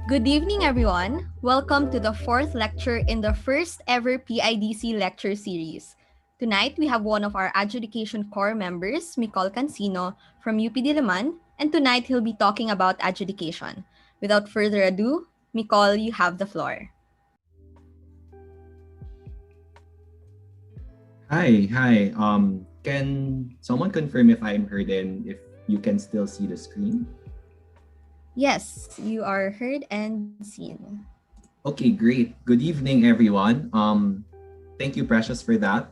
Good evening, everyone. Welcome to the fourth lecture in the first ever PIDC lecture series. Tonight, we have one of our Adjudication Core members, Micol Cansino from UP Diliman, and tonight he'll be talking about adjudication. Without further ado, Micol, you have the floor. Hi. Can someone confirm if I'm heard and if you can still see the screen? Yes, you are heard and seen. Okay, great. Good evening, everyone. Thank you, Precious, for that.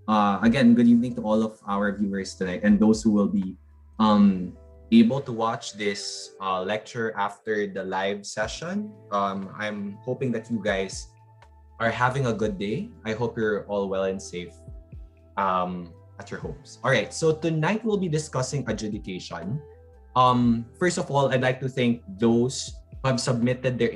Again, good evening to all of our viewers tonight and those who will be able to watch this lecture after the live session. I'm hoping that you guys are having a good day. I hope you're all well and safe at your homes. All right, so tonight we'll be discussing adjudication. First of all, I'd like to thank those who have submitted their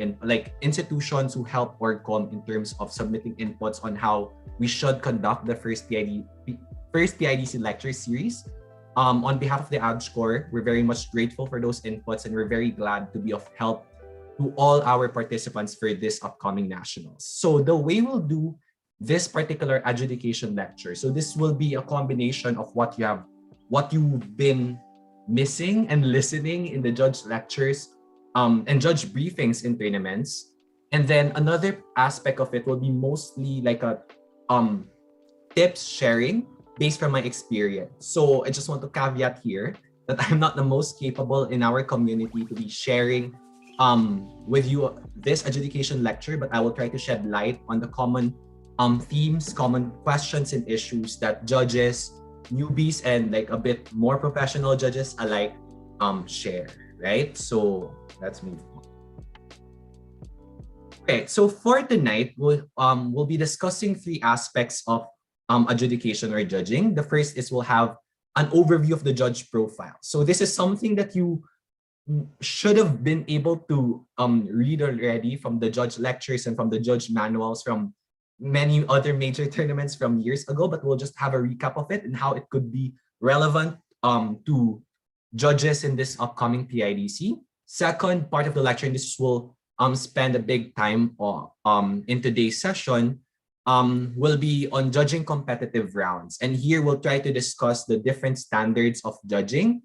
institutions who help Orgcom in terms of submitting inputs on how we should conduct the first PIDC lecture series. On behalf of the Adj Core, we're very much grateful for those inputs and we're very glad to be of help to all our participants for this upcoming nationals. So the way we'll do this particular adjudication lecture, so this will be a combination of what you've been missing and listening in the judge lectures and judge briefings in tournaments. And then another aspect of it will be mostly like a tips sharing based from my experience. So I just want to caveat here that I'm not the most capable in our community to be sharing with you this adjudication lecture, but I will try to shed light on the common themes, common questions and issues that judges, newbies, and like a bit more professional judges alike share, right? So let's move on. Okay, so for tonight, we'll be discussing three aspects of adjudication or judging. The first is we'll have an overview of the judge profile. So this is something that you should have been able to read already from the judge lectures and from the judge manuals from many other major tournaments from years ago, but we'll just have a recap of it and how it could be relevant to judges in this upcoming PIDC. Second part of the lecture, and this will spend a big time in today's session, will be on judging competitive rounds. And here we'll try to discuss the different standards of judging,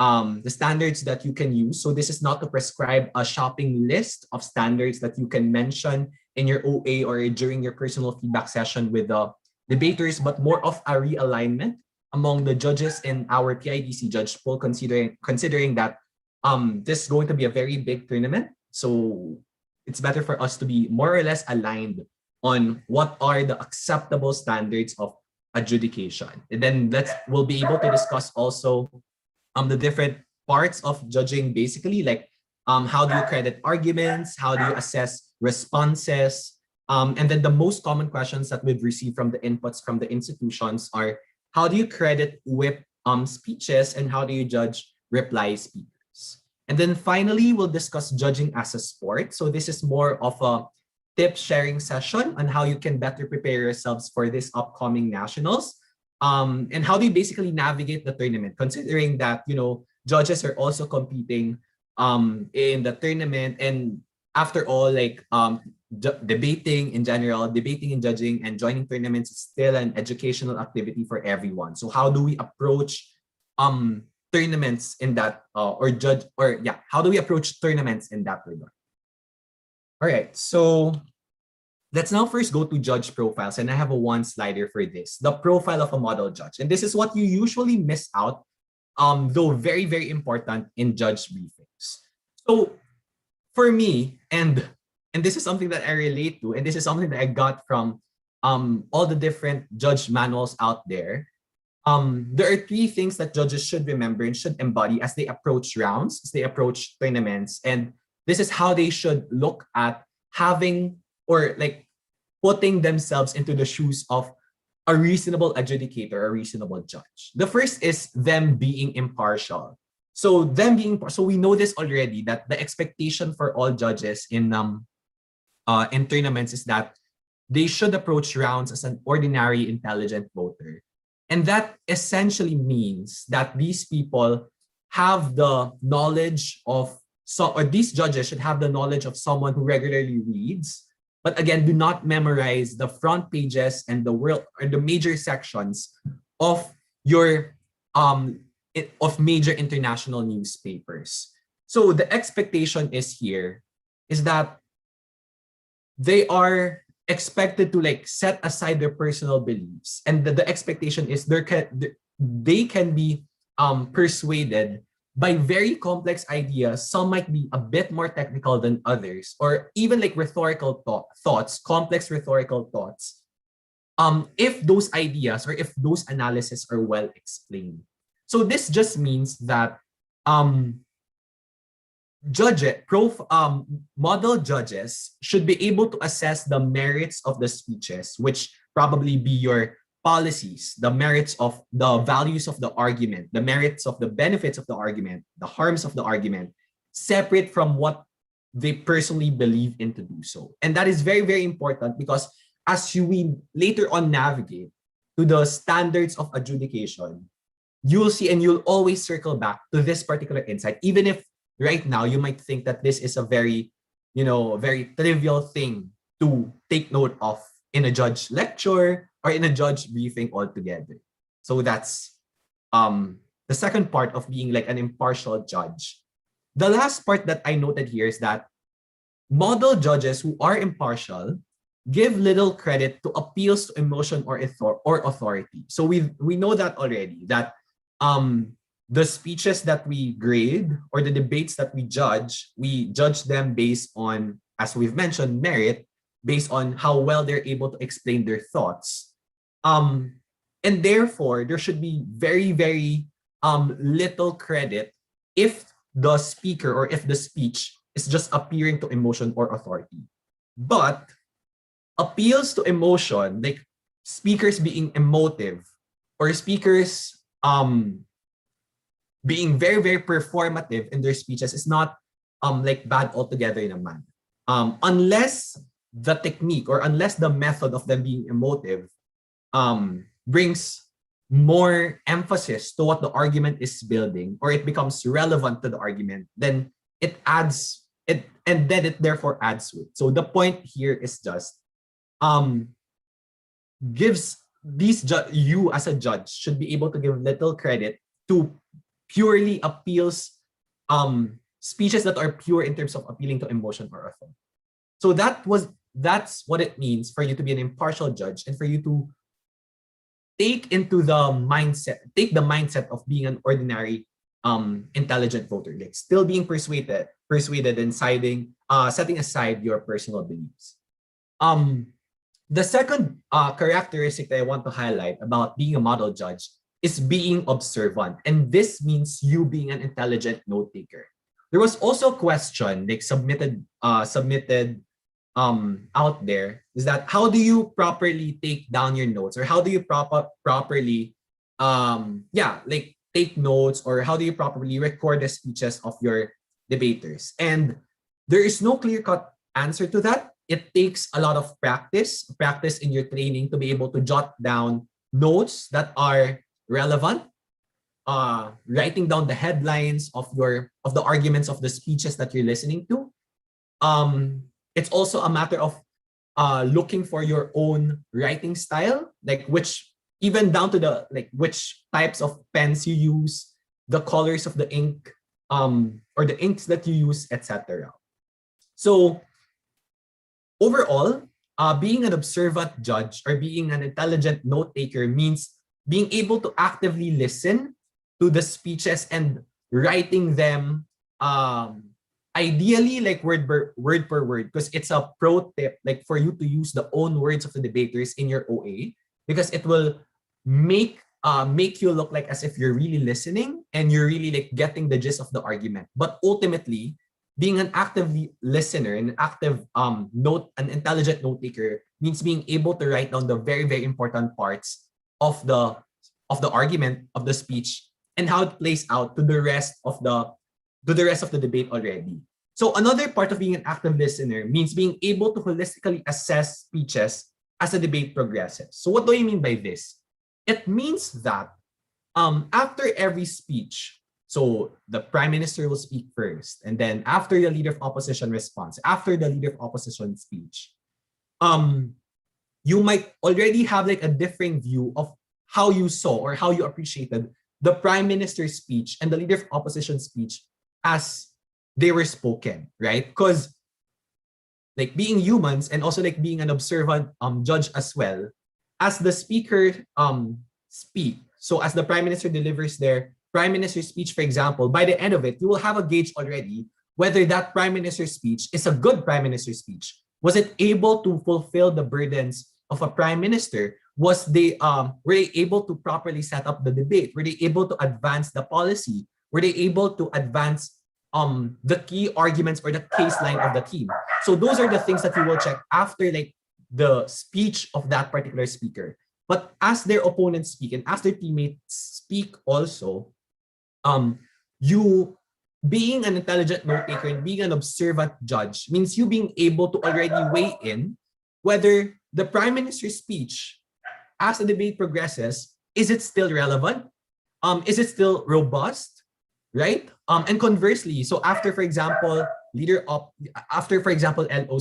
the standards that you can use. So this is not to prescribe a shopping list of standards that you can mention in your OA or during your personal feedback session with the debaters, but more of a realignment among the judges in our PIDC judge pool, considering that this is going to be a very big tournament. So it's better for us to be more or less aligned on what are the acceptable standards of adjudication. And then we'll be able to discuss also the different parts of judging, basically, like how do you credit arguments, how do you assess responses, and then the most common questions that we've received from the inputs from the institutions are how do you credit whip speeches and how do you judge reply speakers. And then finally, we'll discuss judging as a sport. So this is more of a tip sharing session on how you can better prepare yourselves for this upcoming nationals. And how do you basically navigate the tournament, considering that, judges are also competing in the tournament. And after all, like debating in general, debating and judging and joining tournaments is still an educational activity for everyone. So how do we approach tournaments in that how do we approach tournaments in that regard? All right, so let's now first go to judge profiles, and I have a one slider for this, the profile of a model judge. And this is what you usually miss out, though very, very important in judge briefings. So for me, and this is something that I relate to, and this is something that I got from all the different judge manuals out there. There are three things that judges should remember and should embody as they approach rounds, as they approach tournaments. And this is how they should look at having or like putting themselves into the shoes of a reasonable adjudicator, a reasonable judge. The first is them being impartial. So we know this already, that the expectation for all judges in tournaments is that they should approach rounds as an ordinary intelligent voter. And that essentially means that these people have the knowledge of or these judges should have the knowledge of someone who regularly reads, but again, do not memorize the front pages and the world or the major sections of your of major international newspapers. So the expectation is that they are expected to like set aside their personal beliefs, and the expectation is they can be persuaded by very complex ideas. Some might be a bit more technical than others, or even like rhetorical thoughts, complex rhetorical thoughts. If those ideas or if those analyses are well explained. So this just means that model judges should be able to assess the merits of the speeches, which probably be your policies, the merits of the values of the argument, the merits of the benefits of the argument, the harms of the argument, separate from what they personally believe in to do so. And that is very, very important, because as we later on navigate to the standards of adjudication, you'll see and you'll always circle back to this particular insight, even if right now you might think that this is a very, very trivial thing to take note of in a judge lecture or in a judge briefing altogether. So that's the second part of being like an impartial judge. The last part that I noted here is that model judges who are impartial give little credit to appeals to emotion or authority. So we know that already, that the speeches that we grade or the debates that we judge them based on, as we've mentioned, merit, based on how well they're able to explain their thoughts. And therefore, there should be very, very little credit if the speaker or if the speech is just appearing to emotion or authority. But appeals to emotion, like speakers being emotive or speakers being very, very performative in their speeches, is not like bad altogether in a man. Unless the technique or unless the method of them being emotive brings more emphasis to what the argument is building, or it becomes relevant to the argument, then it adds it, and then it therefore adds weight. So the point here is just gives you as a judge should be able to give little credit to purely appeals speeches that are pure in terms of appealing to emotion or authority. So that's what it means for you to be an impartial judge, and for you to take the mindset of being an ordinary intelligent voter, like still being persuaded and setting aside your personal beliefs. The second characteristic that I want to highlight about being a model judge is being observant. And this means you being an intelligent note taker. There was also a question like submitted out there, is that how do you properly take down your notes, or how do you properly take notes, or how do you properly record the speeches of your debaters? And there is no clear-cut answer to that. It takes a lot of practice in your training to be able to jot down notes that are relevant, writing down the headlines of the arguments of the speeches that you're listening to. It's also a matter of looking for your own writing style, like even down to the which types of pens you use, the colors of the ink, or the inks that you use, etc. So overall, being an observant judge or being an intelligent note taker means being able to actively listen to the speeches and writing them ideally like word per word, because it's a pro tip like for you to use the own words of the debaters in your OA, because it will make you look like as if you're really listening and you're really like getting the gist of the argument. But ultimately, being an active listener and an intelligent note taker means being able to write down the very, very important parts of the argument, of the speech, and how it plays out to the rest of the debate already. So another part of being an active listener means being able to holistically assess speeches as the debate progresses. So what do I mean by this? It means that after every speech, So the prime minister will speak first, and then after the leader of opposition responds, after the leader of opposition speech, um, you might already have like a differing view of how you saw or how you appreciated the prime minister's speech and the leader of opposition speech as they were spoken, right? Because like being humans and also like being an observant judge as well, as the speaker speak, so as the prime minister delivers their prime minister's speech, for example, by the end of it, you will have a gauge already whether that prime minister's speech is a good prime minister's speech. Was it able to fulfill the burdens of a prime minister? Were they able to properly set up the debate? Were they able to advance the policy? Were they able to advance the key arguments or the case line of the team? So those are the things that you will check after like the speech of that particular speaker. But as their opponents speak and as their teammates speak also, you being an intelligent note taker and being an observant judge means you being able to already weigh in whether the prime minister's speech as the debate progresses, is it still relevant? Is it still robust? Right? And conversely, so after, for example, LO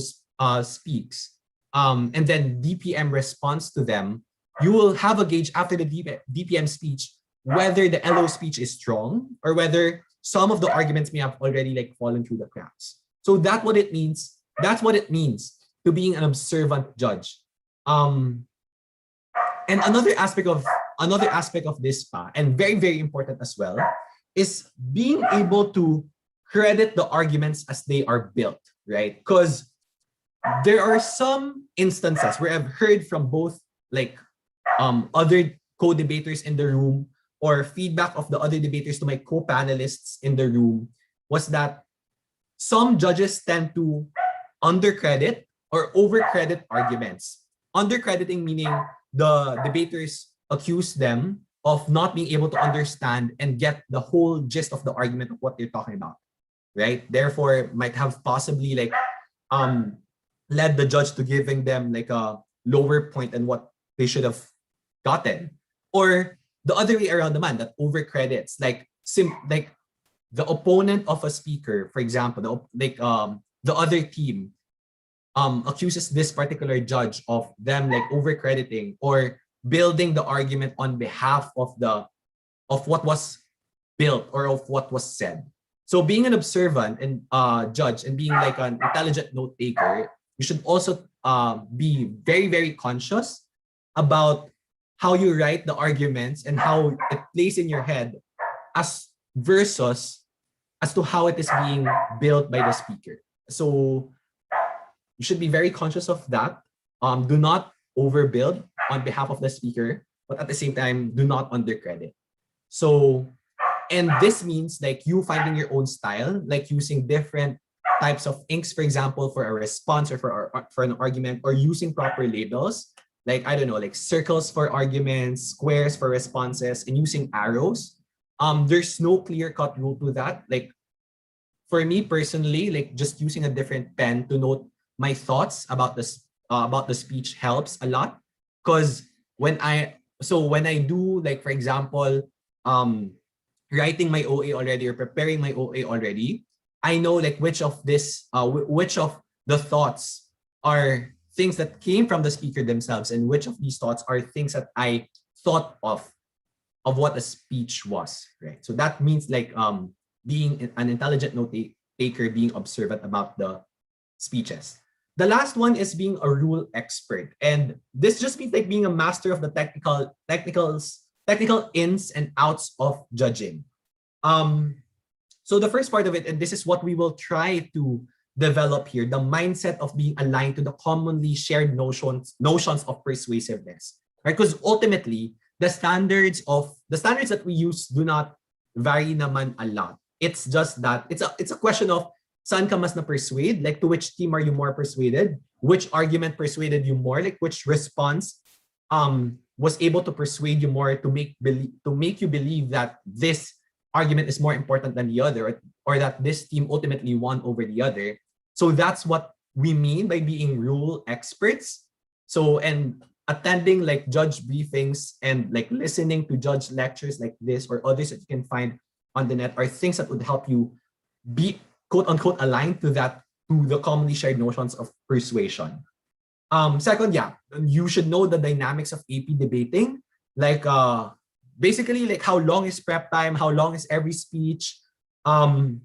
speaks, and then DPM responds to them, you will have a gauge after the DPM speech whether the LO speech is strong or whether some of the arguments may have already like fallen through the cracks. So that's what it means. That's what it means to being an observant judge. And another aspect of this and very, very important as well, is being able to credit the arguments as they are built, right? Because there are some instances where I've heard from both like other co-debaters in the room or feedback of the other debaters to my co-panelists in the room, was that some judges tend to undercredit or overcredit arguments. Undercrediting meaning the debaters accuse them of not being able to understand and get the whole gist of the argument of what they're talking about, right? Therefore, might have possibly like led the judge to giving them like a lower point than what they should have gotten. Or the other way around naman, that overcredits, like the opponent of a speaker, for example, the other team accuses this particular judge of them like overcrediting or building the argument on behalf of what was built or of what was said. So being an observant and judge and being like an intelligent note taker, you should also be very, very conscious about how you write the arguments and how it plays in your head as to how it is being built by the speaker. So you should be very conscious of that. Do not overbuild on behalf of the speaker, but at the same time, do not undercredit. So, and this means like you finding your own style, like using different types of inks, for example, for a response or for an argument, or using proper labels, like, I don't know, like circles for arguments, squares for responses, and using arrows. There's no clear-cut rule to that. Like, for me personally, like just using a different pen to note my thoughts about the speech helps a lot. Because when I do, like, for example, writing my OA already or preparing my OA already, I know like which of the thoughts are things that came from the speaker themselves and which of these thoughts are things that I thought of what a speech was, right? So that means like being an intelligent note taker, being observant about the speeches. The last one is being a rule expert. And this just means like being a master of the technical ins and outs of judging. So the first part of it, and this is what we will try to develop here, the mindset of being aligned to the commonly shared notions of persuasiveness, right? Because ultimately, the standards that we use do not vary naman a lot. It's just that it's a question of saan ka mas na persuade, like to which team are you more persuaded, which argument persuaded you more, like which response was able to persuade you more to make you believe that this argument is more important than the other, or that this team ultimately won over the other. So that's what we mean by being rule experts. So, and attending like judge briefings and like listening to judge lectures like this or others that you can find on the net are things that would help you be quote unquote aligned to the commonly shared notions of persuasion. Second, yeah, you should know the dynamics of AP debating, like basically like how long is prep time, how long is every speech, and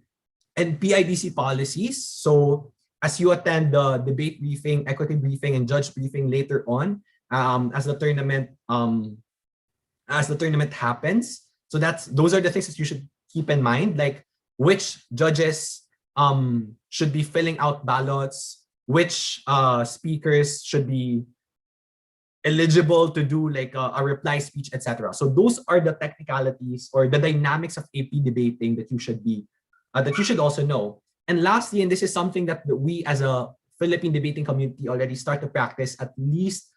PIDC policies. So as you attend the debate briefing, equity briefing, and judge briefing later on, as the tournament happens. So those are the things that you should keep in mind, like which judges should be filling out ballots, which speakers should be eligible to do like a reply speech, etc. So those are the technicalities or the dynamics of AP debating that you should also know. And lastly, and this is something that we as a Philippine debating community already start to practice at least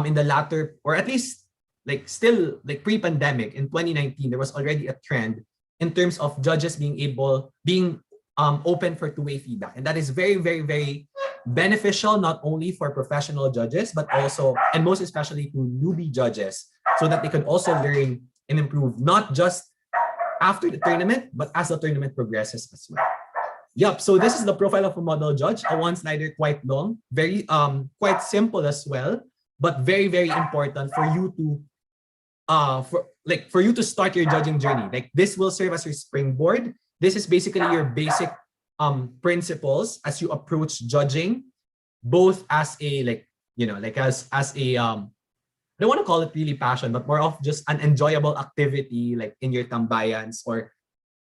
in the latter, or at least like still like pre-pandemic in 2019, there was already a trend in terms of judges being open for two-way feedback. And that is very, very, very beneficial, not only for professional judges, but also, and most especially to newbie judges, so that they can also learn and improve, not just after the tournament, but as the tournament progresses as well. Yep, so this is the profile of a model judge, a one-slider, quite long, very quite simple as well, but very, very important for you to for you to start your judging journey. Like this will serve as your springboard. This is basically your basic principles as you approach judging, both as a as a I don't want to call it really passion, but more of just an enjoyable activity, like in your tambayans, or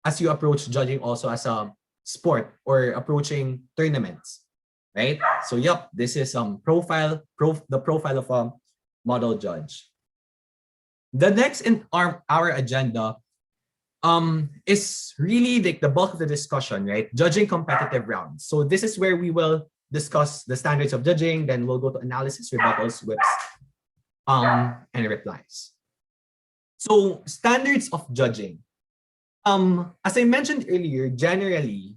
as you approach judging also as a sport or approaching tournaments, right? So yep, this is the profile of a model judge. The next in our agenda is really like the bulk of the discussion, right? Judging competitive rounds. So this is where we will discuss the standards of judging, then we'll go to analysis, rebuttals, whips, and replies. So standards of judging. As I mentioned earlier, generally,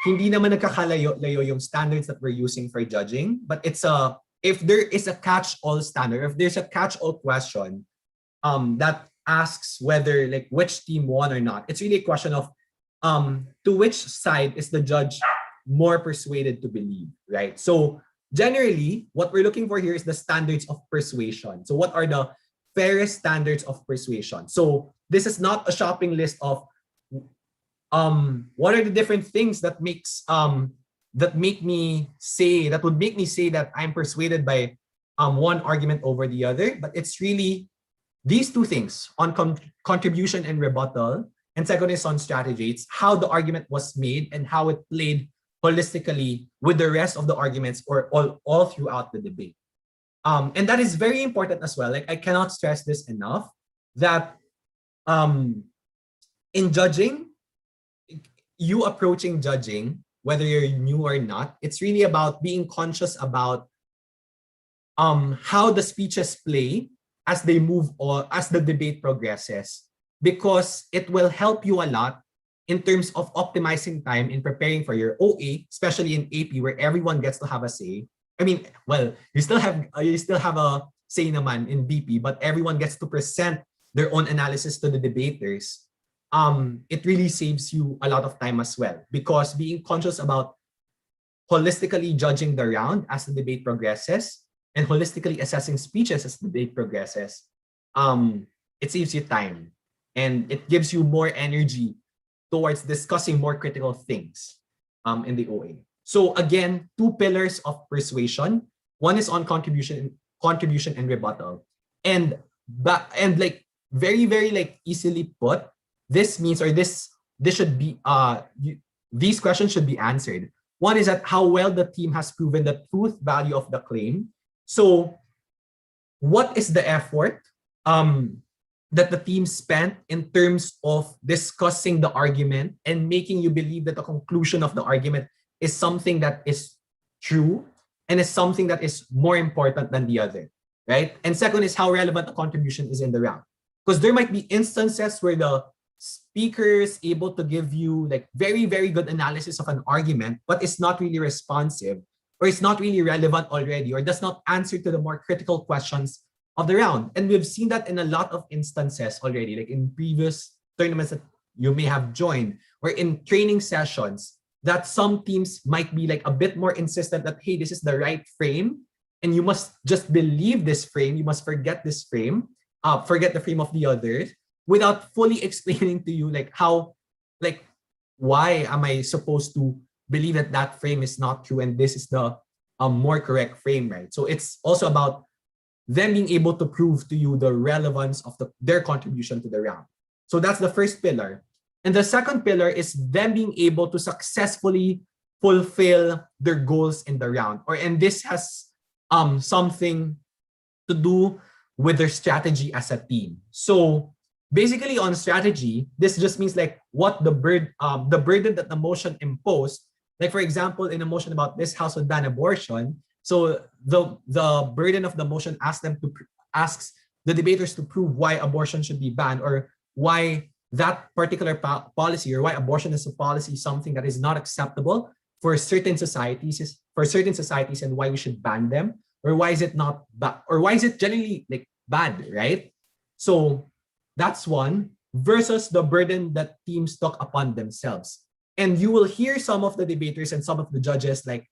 hindi naman nagkakalayo yung standards that we're using for judging, but if there is a catch-all standard, if there's a catch-all question that asks whether like which team won or not, it's really a question of to which side is the judge more persuaded to believe, right? So generally, what we're looking for here is the standards of persuasion. So what are the fairest standards of persuasion? So this is not a shopping list of what are the different things that would make me say that I'm persuaded by one argument over the other, but it's really these two things on contribution and rebuttal, and second is on strategy. It's how the argument was made and how it played holistically with the rest of the arguments or all throughout the debate. And that is very important as well. Like I cannot stress this enough that in judging, you approaching judging, whether you're new or not, it's really about being conscious about how the speeches play as they move on, as the debate progresses, because it will help you a lot in terms of optimizing time in preparing for your OA, especially in AP where everyone gets to have a say. I mean, well, you still have a say naman in BP, but everyone gets to present their own analysis to the debaters. It really saves you a lot of time as well, because being conscious about holistically judging the round as the debate progresses and holistically assessing speeches as the debate progresses, it saves you time and it gives you more energy towards discussing more critical things in the OA. So again, two pillars of persuasion. One is on contribution and rebuttal. And like very, very like easily put, this means, or this should be these questions should be answered. One is that how well the team has proven the truth value of the claim. So what is the effort that the team spent in terms of discussing the argument and making you believe that the conclusion of the argument is something that is true and is something that is more important than the other, right? And second is how relevant the contribution is in the round. Because there might be instances where the speaker is able to give you like very, very good analysis of an argument, but it's not really responsive, or it's not really relevant already, or does not answer to the more critical questions of the round. And we've seen that in a lot of instances already, like in previous tournaments that you may have joined, or in training sessions, that some teams might be like a bit more insistent that, hey, this is the right frame, and you must just believe this frame, you must forget this frame, forget the frame of the others, without fully explaining to you like how, like, why am I supposed to believe that that frame is not true and this is the more correct frame, right? So it's also about them being able to prove to you the relevance of their contribution to the round. So that's the first pillar. And the second pillar is them being able to successfully fulfill their goals in the round. And this has something to do with their strategy as a team. So basically on strategy, this just means like what the burden that the motion imposed. Like for example, in a motion about this House would ban abortion, so the burden of the motion asks the debaters to prove why abortion should be banned, or why that particular policy, or why abortion as a policy is something that is not acceptable for certain societies, and why we should ban them, or why is it not or why is it generally like bad, right? So that's one, versus the burden that teams took upon themselves. And you will hear some of the debaters and some of the judges, like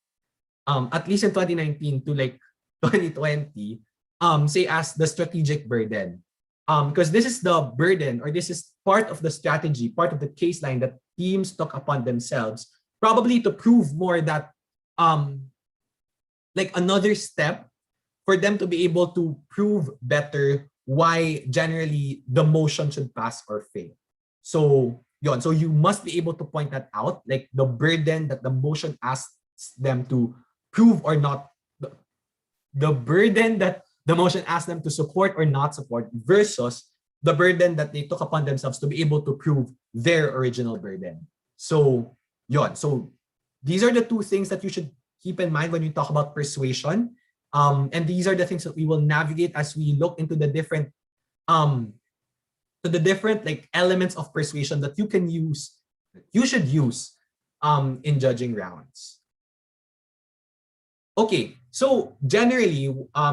at least in 2019 to like 2020, say as the strategic burden. Because this is the burden, or this is part of the strategy, part of the case line that teams took upon themselves, probably to prove more that like another step for them to be able to prove better why generally the motion should pass or fail. So so you must be able to point that out, like the burden that the motion asks them to prove or not, the burden that the motion asks them to support or not support, versus the burden that they took upon themselves to be able to prove their original burden. So so these are the two things that you should keep in mind when you talk about persuasion. And these are the things that we will navigate as we look into the different like elements of persuasion that you should use in judging rounds. Okay, so generally,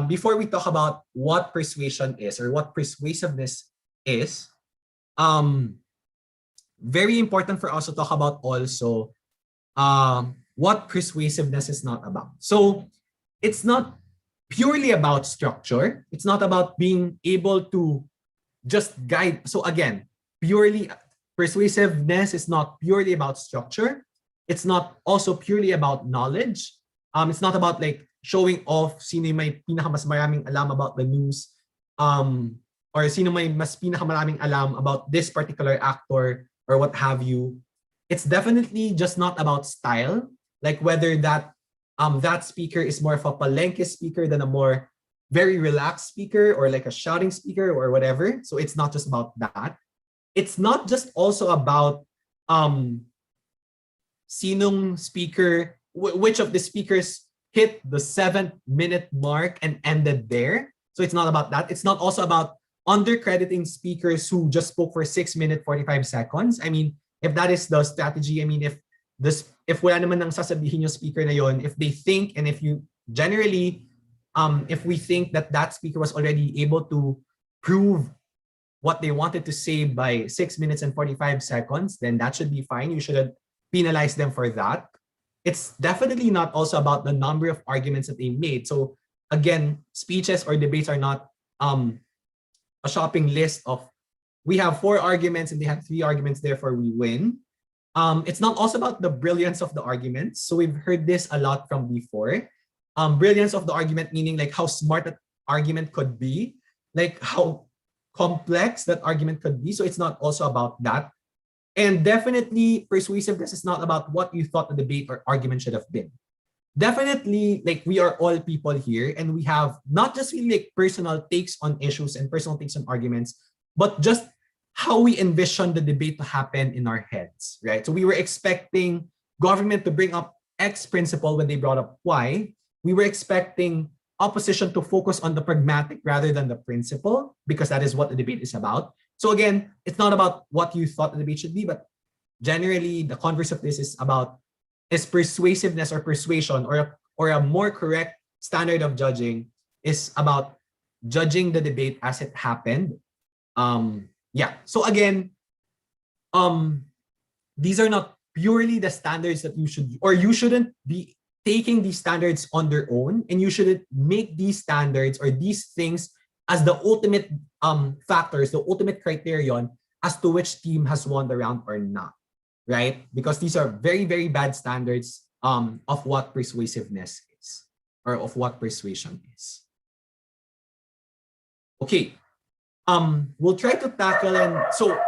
before we talk about what persuasion is or what persuasiveness is, very important for us to talk about also what persuasiveness is not about. So it's not purely about structure. It's not about being able to just guide. So again, persuasiveness is not purely about structure. It's not also purely about knowledge. It's not about like showing off sino may pinakamas maraming alam about the news, or sino may mas pinakamaraming alam about this particular actor or what have you. It's definitely just not about style, like whether that speaker is more of a palenque speaker than a more very relaxed speaker, or like a shouting speaker or whatever. So it's not just about that. It's not just also about sinong speaker, which of the speakers hit the 7-minute mark and ended there. So it's not about that. It's not also about undercrediting speakers who just spoke for 6 minutes 45 seconds. I mean, if that is the strategy, I mean, if wala naman nang sasabihin yung speaker na yon, if they think, and if you generally if we think that that speaker was already able to prove what they wanted to say by 6 minutes and 45 seconds, then that should be fine. You shouldn't penalize them for that. It's definitely not also about the number of arguments that they made. So again, speeches or debates are not a shopping list of, we have 4 arguments and they have 3 arguments, therefore we win. It's not also about the brilliance of the arguments. So we've heard this a lot from before. Brilliance of the argument, meaning like how smart that argument could be, like how complex that argument could be. So it's not also about that. And definitely persuasiveness is not about what you thought the debate or argument should have been. Definitely, like we are all people here and we have not just really like personal takes on issues and personal takes on arguments, but just how we envision the debate to happen in our heads, right? So we were expecting government to bring up X principle when they brought up Y. We were expecting opposition to focus on the pragmatic rather than the principle, because that is what the debate is about. So again, it's not about what you thought the debate should be, but generally the converse of this is about, is persuasiveness or persuasion, or a more correct standard of judging is about judging the debate as it happened. So again, these are not purely the standards that you should, or you shouldn't be taking these standards on their own, and you shouldn't make these standards or these things as the ultimate factors, the ultimate criterion as to which team has won the round or not, right? Because these are very, very bad standards of what persuasiveness is, or of what persuasion is. Okay, we'll try to tackle, and so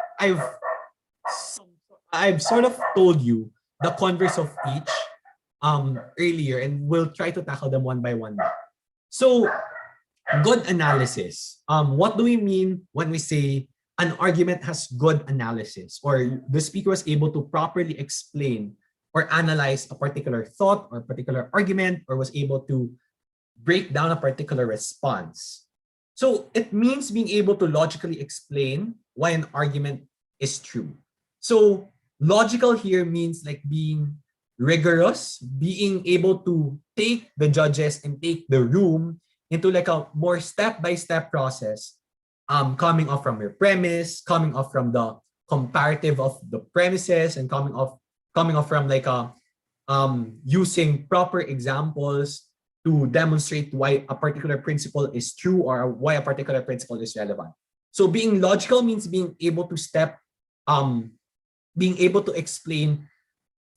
I've sort of told you the converse of each earlier, and we'll try to tackle them one by one now. So, good analysis. What do we mean when we say an argument has good analysis, or the speaker was able to properly explain or analyze a particular thought or particular argument, or was able to break down a particular response? So it means being able to logically explain why an argument is true. So logical here means like being rigorous, being able to take the judges and take the room into like a more step-by-step process, coming off from your premise, coming off from the comparative of the premises, and coming off from like a using proper examples to demonstrate why a particular principle is true or why a particular principle is relevant. So being logical means being able to being able to explain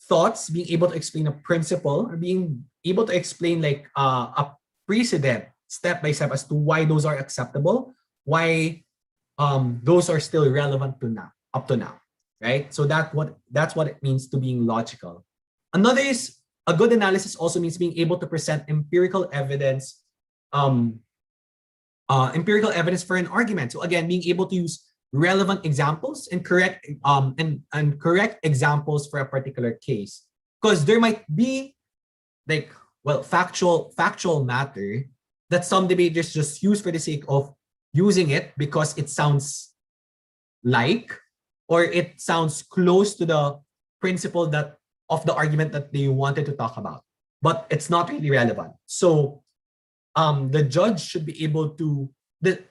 thoughts, being able to explain a principle, or being able to explain like a precedent step by step as to why those are acceptable, why those are still relevant to now, up to now, right? So that's what it means to being logical. Another is a good analysis also means being able to present empirical evidence for an argument. So again, being able to use relevant examples and correct correct examples for a particular case, because there might be like, well, factual matter that some debaters just use for the sake of using it because it sounds like, or it sounds close to the principle that of the argument that they wanted to talk about, but it's not really relevant. So the judge should be able to,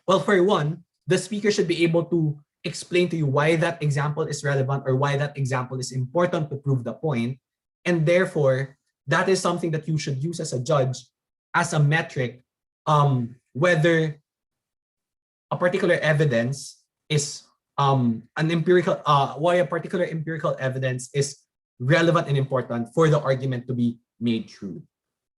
for one, the speaker should be able to explain to you why that example is relevant or why that example is important to prove the point. And therefore, that is something that you should use as a judge as a metric, whether a particular evidence is an empirical, why a particular empirical evidence is relevant and important for the argument to be made true.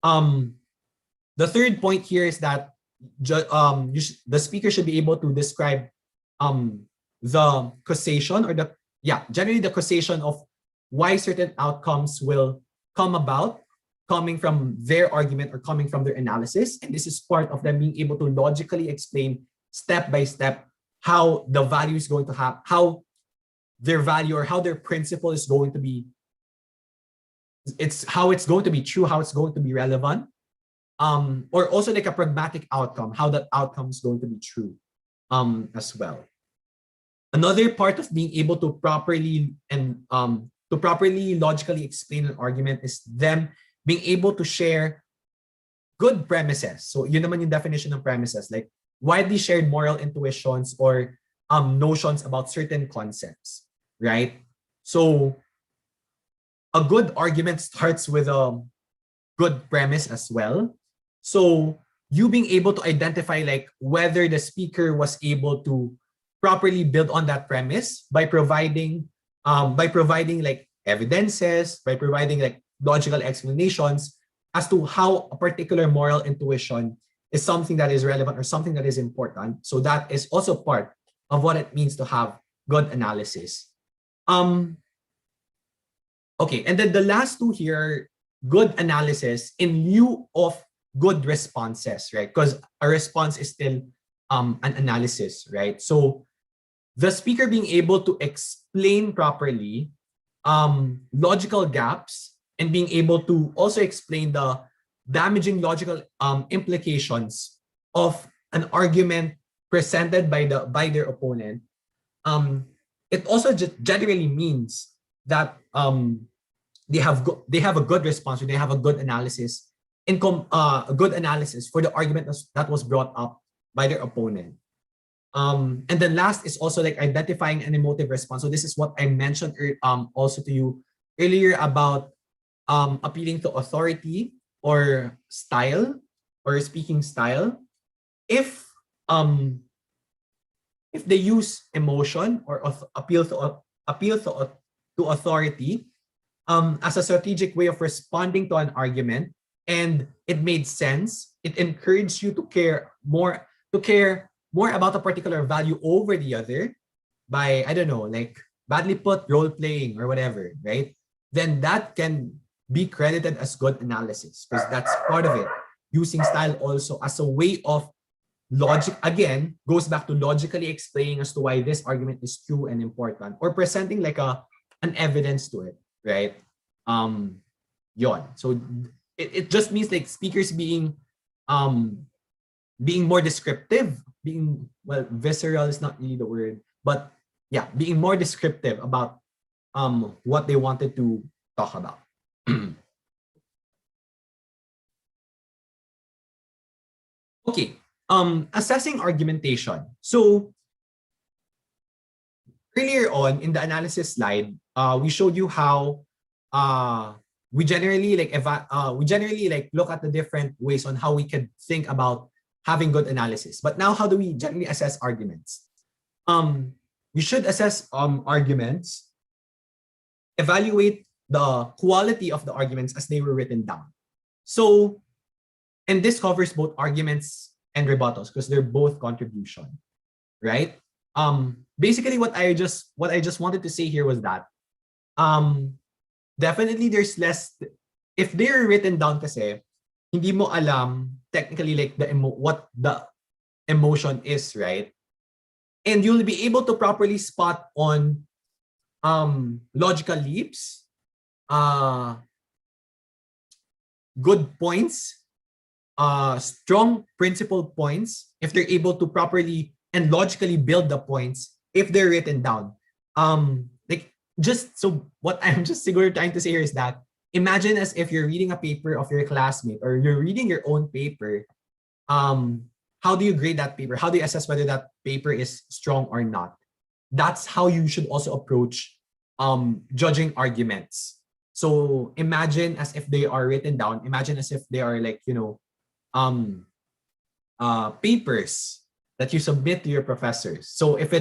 The third point here is that the speaker should be able to describe the causation, or generally the causation of why certain outcomes will come about, coming from their argument or coming from their analysis. And this is part of them being able to logically explain step by step how the value is going to have, how their value or how their principle is going to be, how it's going to be true, how it's going to be relevant, or also like a pragmatic outcome, how that outcome is going to be true as well. Another part of being able to properly logically explain an argument is them being able to share good premises. So yun naman yung definition of premises, like widely shared moral intuitions or notions about certain concepts, right? So a good argument starts with a good premise as well. So you being able to identify like whether the speaker was able to properly build on that premise by providing like evidences, by providing like logical explanations as to how a particular moral intuition is something that is relevant or something that is important. So that is also part of what it means to have good analysis. Okay, and then the last two here are good analysis in lieu of good responses, right? Because a response is still an analysis, right? So the speaker being able to explain properly logical gaps and being able to also explain the damaging logical implications of an argument presented by their opponent. It also generally means that they have a good response, or they have a good analysis, a good analysis for the argument that was brought up by their opponent. And then last is also like identifying an emotive response. So this is what I mentioned also to you earlier about appealing to authority or style or speaking style. If they use emotion or appeal to authority as a strategic way of responding to an argument, and it made sense, it encouraged you to care more about a particular value over the other by, I don't know, like badly put role playing or whatever, right? Then that can be credited as good analysis because that's part of it. Using style also as a way of logic, again, goes back to logically explaining as to why this argument is true and important, or presenting like an evidence to it, right? Yon. So it just means like speakers being more descriptive, being, well, visceral is not really the word, but yeah, being more descriptive about what they wanted to talk about. Okay, assessing argumentation. So earlier on in the analysis slide, we showed you how we generally look at the different ways on how we can think about having good analysis. But now, how do we generally assess arguments? We should assess arguments, evaluate the quality of the arguments as they were written down. So, and this covers both arguments and rebuttals because they're both contribution, right? Basically, what I just wanted to say here was that definitely there's less, if they're written down kasi, hindi mo alam technically like what the emotion is, right? And you'll be able to properly spot on logical leaps, good points, strong principled points, if they're able to properly and logically build the points if they're written down. Like, just so what I'm just trying to say here is that imagine as if you're reading a paper of your classmate or you're reading your own paper. How do you grade that paper? How do you assess whether that paper is strong or not? That's how you should also approach judging arguments. So imagine as if they are written down. Imagine as if they are like, papers that you submit to your professors. So if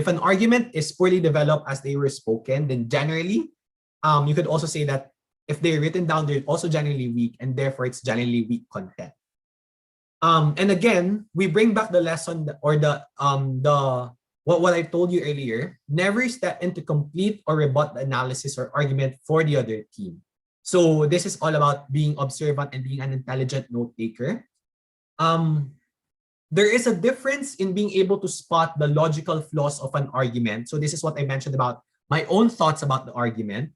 an argument is poorly developed as they were spoken, then generally, you could also say that if they're written down, they're also generally weak, and therefore it's generally weak content. And again, we bring back the lesson or what I told you earlier. Never step into complete or rebut the analysis or argument for the other team. So this is all about being observant and being an intelligent note taker. There is a difference in being able to spot the logical flaws of an argument. So this is what I mentioned about my own thoughts about the argument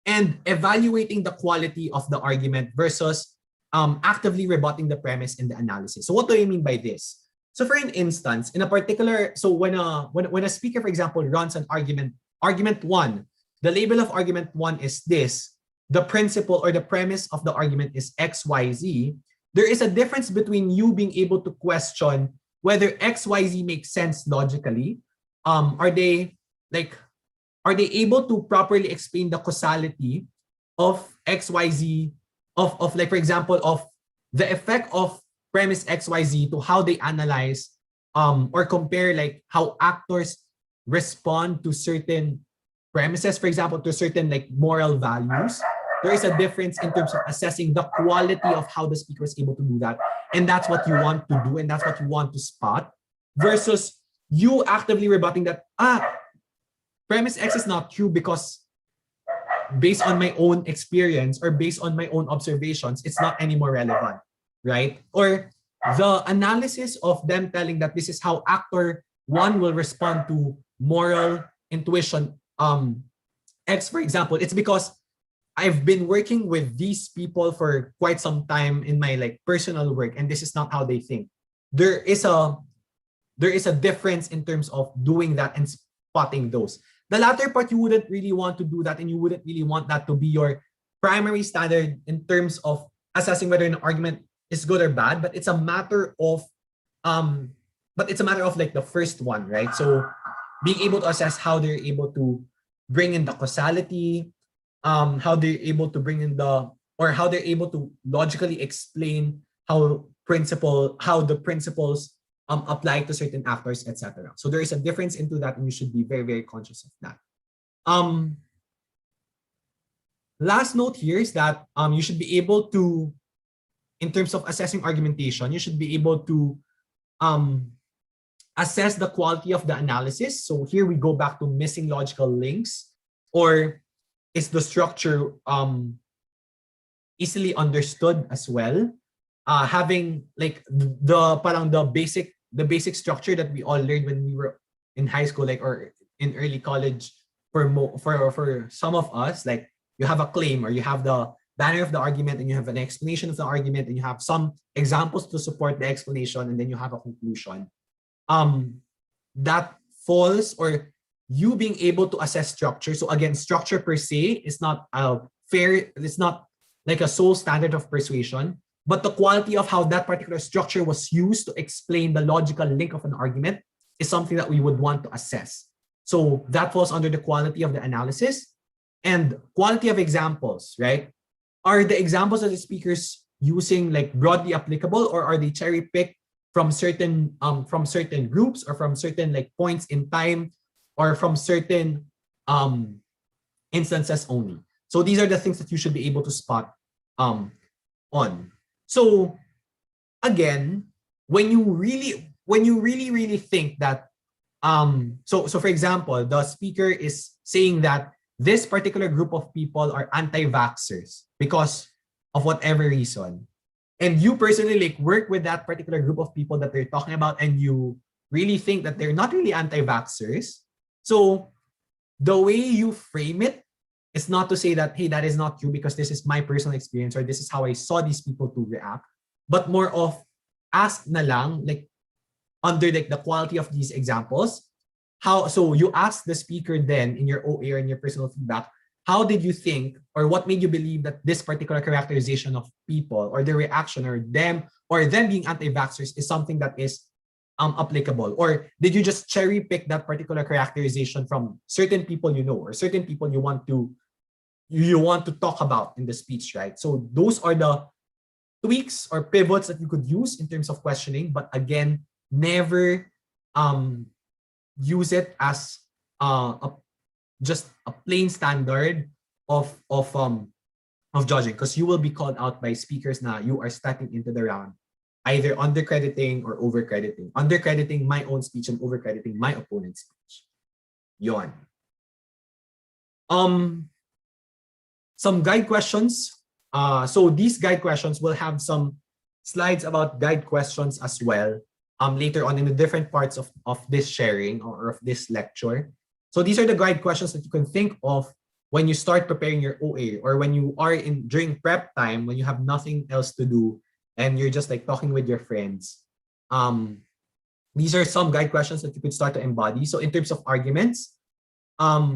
and evaluating the quality of the argument versus actively rebutting the premise in the analysis. So what do I mean by this? So for an instance, in a particular, so when a speaker, for example, runs an argument one, the label of argument one is this, the principle or the premise of the argument is XYZ. There is a difference between you being able to question whether XYZ makes sense logically. Are they able to properly explain the causality of XYZ, of like, for example, of the effect of premise XYZ to how they analyze or compare like how actors respond to certain premises, for example, to certain like moral values. There is a difference in terms of assessing the quality of how the speaker is able to do that. And that's what you want to do, and that's what you want to spot, versus you actively rebutting that, premise X is not true because based on my own experience or based on my own observations, it's not anymore relevant, right? Or the analysis of them telling that this is how actor one will respond to moral intuition X, for example, it's because I've been working with these people for quite some time in my like personal work, and this is not how they think. There is a difference in terms of doing that and spotting those. The latter part, you wouldn't really want to do that, and you wouldn't really want that to be your primary standard in terms of assessing whether an argument is good or bad, but it's a matter of but it's a matter of like the first one, right? So being able to assess how they're able to bring in the causality, how they're able to bring in or how they're able to logically explain how the principles apply to certain actors, etc. So there is a difference into that, and you should be very, very conscious of that. Last note here is that you should be able to, in terms of assessing argumentation, you should be able to assess the quality of the analysis. So here we go back to missing logical links, or is the structure easily understood as well? Having like the basic structure that we all learned when we were in high school, like, or in early college, for some of us, like, you have a claim, or you have the banner of the argument, and you have an explanation of the argument, and you have some examples to support the explanation, and then you have a conclusion. That falls, or you being able to assess structure. So again, structure per se is not it's not like a sole standard of persuasion, but the quality of how that particular structure was used to explain the logical link of an argument is something that we would want to assess. So that falls under the quality of the analysis. And quality of examples, right? Are the examples that the speakers using like broadly applicable, or are they cherry picked from certain groups, or from certain like points in time, or from certain instances only? So these are the things that you should be able to spot on. So again, when you really think that so for example, the speaker is saying that this particular group of people are anti-vaxxers because of whatever reason, and you personally like work with that particular group of people that they're talking about, and you really think that they're not really anti-vaxxers. So the way you frame it is not to say that, hey, that is not true because this is my personal experience, or this is how I saw these people to react, but more of ask na lang, like, under like the quality of these examples, so you ask the speaker then in your OA or in your personal feedback, how did you think, or what made you believe that this particular characterization of people, or their reaction, or them being anti-vaxxers is something that is applicable? Or did you just cherry pick that particular characterization from certain people you know, or certain people you want to talk about in the speech, right? So those are the tweaks or pivots that you could use in terms of questioning, but again, never use it as just a plain standard of judging, because you will be called out by speakers na you are stepping into the round either undercrediting or overcrediting. Undercrediting my own speech and overcrediting my opponent's speech. Yon. Some guide questions. So these guide questions will have some slides about guide questions as well later on in the different parts of this sharing or of this lecture. So these are the guide questions that you can think of when you start preparing your OA, or when you are during prep time, when you have nothing else to do and you're just like talking with your friends. These are some guide questions that you could start to embody. So in terms of arguments, like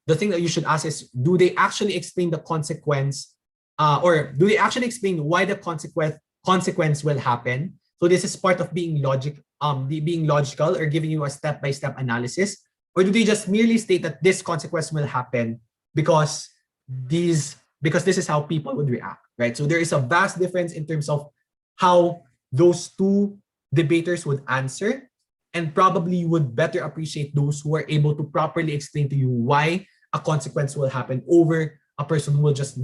the thing that you should ask is, do they actually explain the consequence, or do they actually explain why the consequence will happen? So this is part of being being logical, or giving you a step-by-step analysis. Or do they just merely state that this consequence will happen because this is how people would react, right? So there is a vast difference in terms of how those two debaters would answer, and probably you would better appreciate those who are able to properly explain to you why a consequence will happen, over a person who will just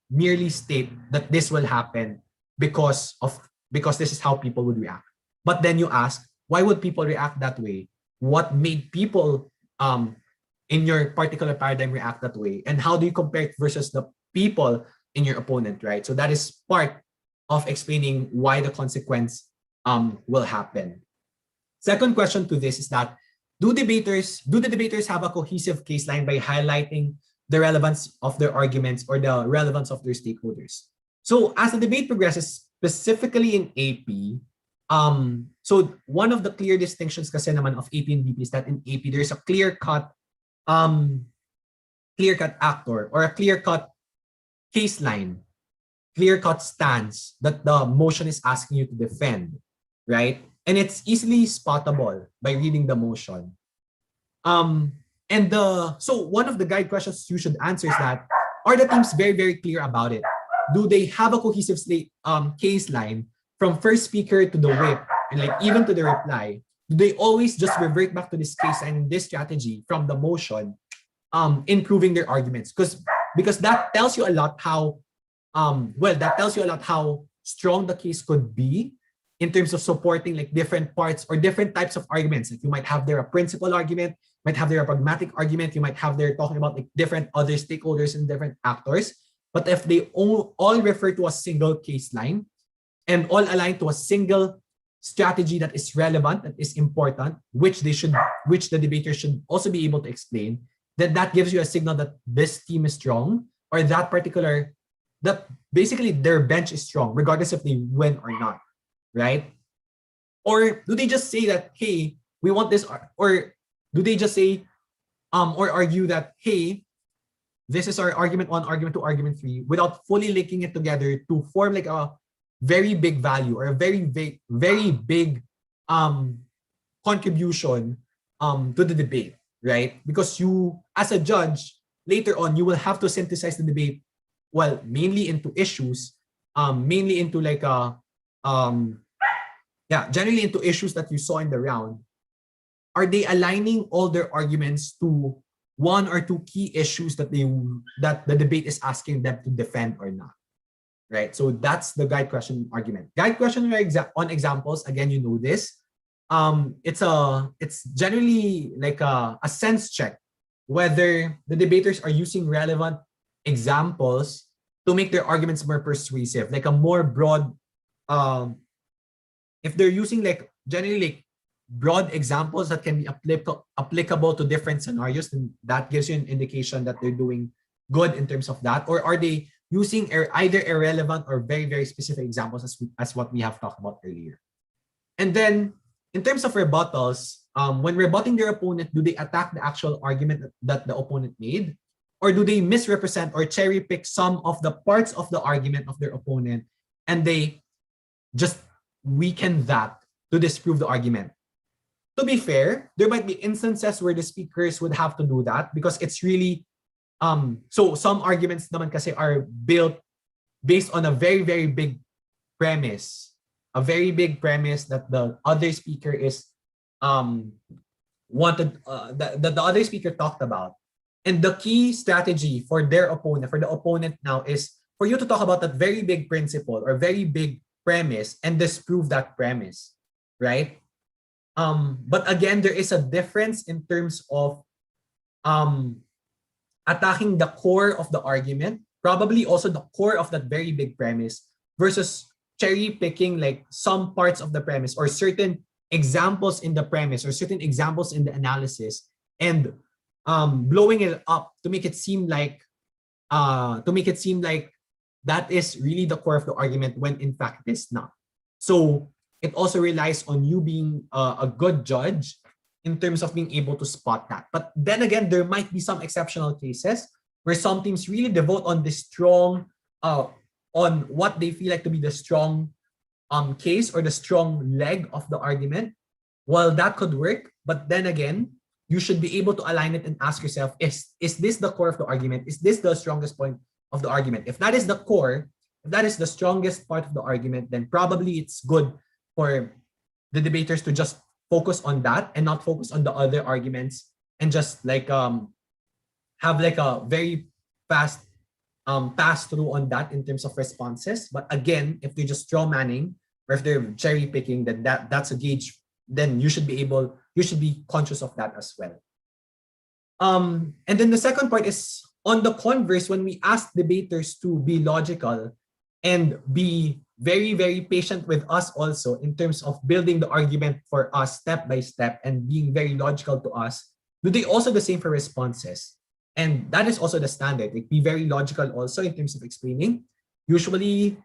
merely state that this will happen because this is how people would react. But then you ask, why would people react that way? What made people in your particular paradigm react that way? And how do you compare it versus the people in your opponent, right? So that is part of explaining why the consequence will happen. Second question to this is that, do the debaters have a cohesive case line by highlighting the relevance of their arguments or the relevance of their stakeholders? So as the debate progresses, specifically in AP, so one of the clear distinctions kasi naman of AP and VP is that in AP there's a clear-cut actor, or a clear-cut case line, clear-cut stance that the motion is asking you to defend. right? And it's easily spottable by reading the motion. Um, and so one of the guide questions you should answer is that, are the teams very, very clear about it? Do they have a cohesive case line from first speaker to the whip and like even to the reply? Do they always just revert back to this case line and this strategy from the motion, improving their arguments? Because that tells you a lot how that tells you a lot how strong the case could be in terms of supporting like different parts or different types of arguments. Like you might have there a principal argument, might have there a pragmatic argument, you might have there talking about like different other stakeholders and different actors. But if they all refer to a single case line and all align to a single strategy that is relevant, that is important, which the debater should also be able to explain, then that gives you a signal that this team is strong, or that basically their bench is strong, regardless if they win or not, right? Or do they just say that, hey, we want this, or do they just say, or argue that, hey, this is our argument 1, argument 2, argument 3, without fully linking it together to form like a very big value or a very big contribution to the debate, right? Because you, as a judge, later on, you will have to synthesize the debate, well, mainly into issues, mainly into like generally into issues that you saw in the round. Are they aligning all their arguments to 1 or 2 key issues that the debate is asking them to defend or not? Right? So that's the guide question argument. Guide question on examples, again, you know this. It's generally like a sense check whether the debaters are using relevant examples to make their arguments more persuasive, like a more broad, if they're using like generally like broad examples that can be applicable to different scenarios, then that gives you an indication that they're doing good in terms of that. Or are they using either irrelevant or very, very specific examples as what we have talked about earlier? And then in terms of rebuttals, when rebutting their opponent, do they attack the actual argument that the opponent made? Or do they misrepresent or cherry pick some of the parts of the argument of their opponent and they just weaken that to disprove the argument? To be fair, there might be instances where the speakers would have to do that because it's really, so some arguments naman kasi are built based on a very, very big premise. A very big premise that the other speaker is that the other speaker talked about. And the key strategy for the opponent now is for you to talk about that very big principle or very big premise and disprove that premise, right? But again, there is a difference in terms of attacking the core of the argument, probably also the core of that very big premise, versus cherry picking like some parts of the premise or certain examples in the premise or certain examples in the analysis and blowing it up to make it seem like that is really the core of the argument when in fact it is not. So it also relies on you being a good judge in terms of being able to spot that. But then again, there might be some exceptional cases where some teams really devote on the strong, on what they feel like to be the strong case or the strong leg of the argument. Well, that could work, but then again, you should be able to align it and ask yourself, is this the core of the argument? Is this the strongest point of the argument? If that is the core, if that is the strongest part of the argument, then probably it's good for the debaters to just focus on that and not focus on the other arguments and just like have like a very fast pass through on that in terms of responses. But again, if they're just straw manning or if they're cherry picking, then that's a gauge. Then you should be conscious of that as well. And then the second part is on the converse, when we ask debaters to be logical and be very, very patient with us also in terms of building the argument for us step by step and being very logical to us, do they also the same for responses? And that is also the standard. Like be very logical also in terms of explaining. Usually,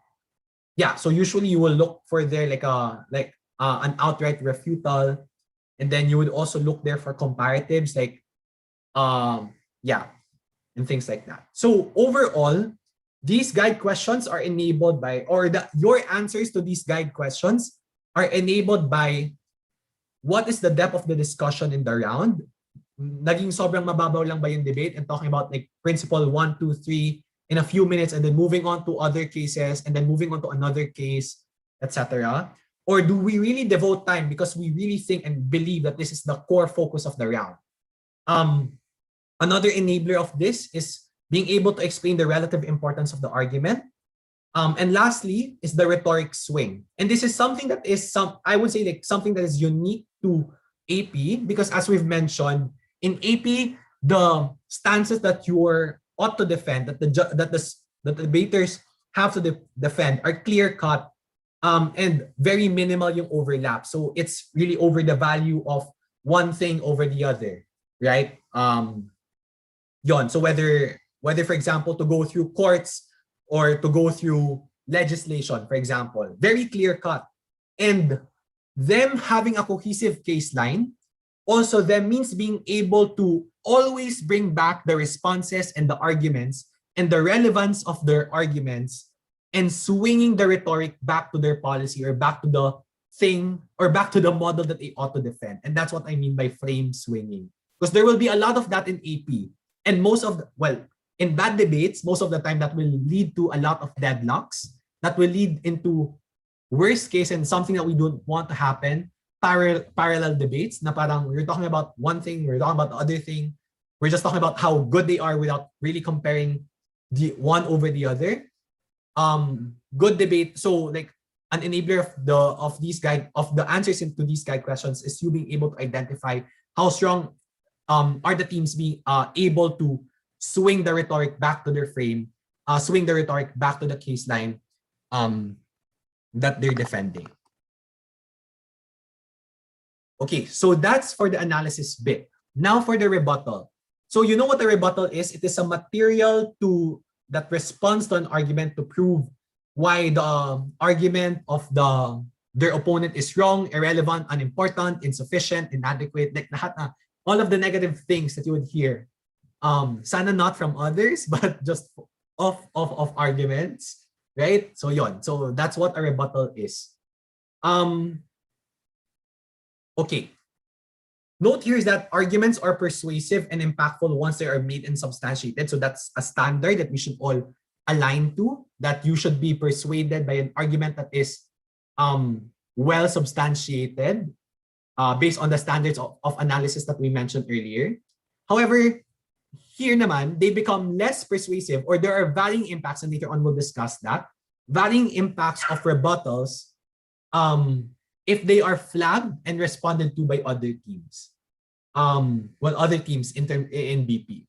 so usually you will look for there like an outright refutal, and then you would also look there for comparatives like and things like that. So overall, these guide questions are enabled by, or your answers to these guide questions are enabled by what is the depth of the discussion in the round. Naging sobrang mababaw lang ba yung debate and talking about like principle 1, 2, 3 in a few minutes and then moving on to other cases and then moving on to another case, etc. Or do we really devote time because we really think and believe that this is the core focus of the round? Another enabler of this is being able to explain the relative importance of the argument. And lastly is the rhetoric swing. And this is something that is I would say like something that is unique to AP because as we've mentioned, in AP, the stances that you ought to defend, that the debaters have to defend are clear cut and very minimal yung overlap. So it's really over the value of one thing over the other, right? So whether for example to go through courts or to go through legislation, for example, very clear cut, and them having a cohesive case line also then means being able to always bring back the responses and the arguments and the relevance of their arguments and swinging the rhetoric back to their policy or back to the thing or back to the model that they ought to defend. And that's what I mean by frame swinging. Because there will be a lot of that in AP. And in bad debates, most of the time that will lead to a lot of deadlocks, that will lead into worst case and something that we don't want to happen, parallel debates na parang we're talking about one thing, we're talking about the other thing, we're just talking about how good they are without really comparing the one over the other. Good debate. So like an enabler of the answers into these guide questions is you being able to identify how strong are the teams being able to swing the rhetoric back to their frame, swing the rhetoric back to the case line that they're defending. Okay, so that's for the analysis bit. Now for the rebuttal. So you know what the rebuttal is? It is a material that responds to an argument to prove why the argument of their opponent is wrong, irrelevant, unimportant, insufficient, inadequate, like lahat na, all of the negative things that you would hear. Sana not from others, but just of arguments, right? So yon. So that's what a rebuttal is. Okay. Note here is that arguments are persuasive and impactful once they are made and substantiated. So that's a standard that we should all align to, that you should be persuaded by an argument that is well substantiated based on the standards of analysis that we mentioned earlier. However, here naman, they become less persuasive or there are varying impacts, and later on we'll discuss that. Varying impacts of rebuttals if they are flagged and responded to by other teams. Other teams in BP.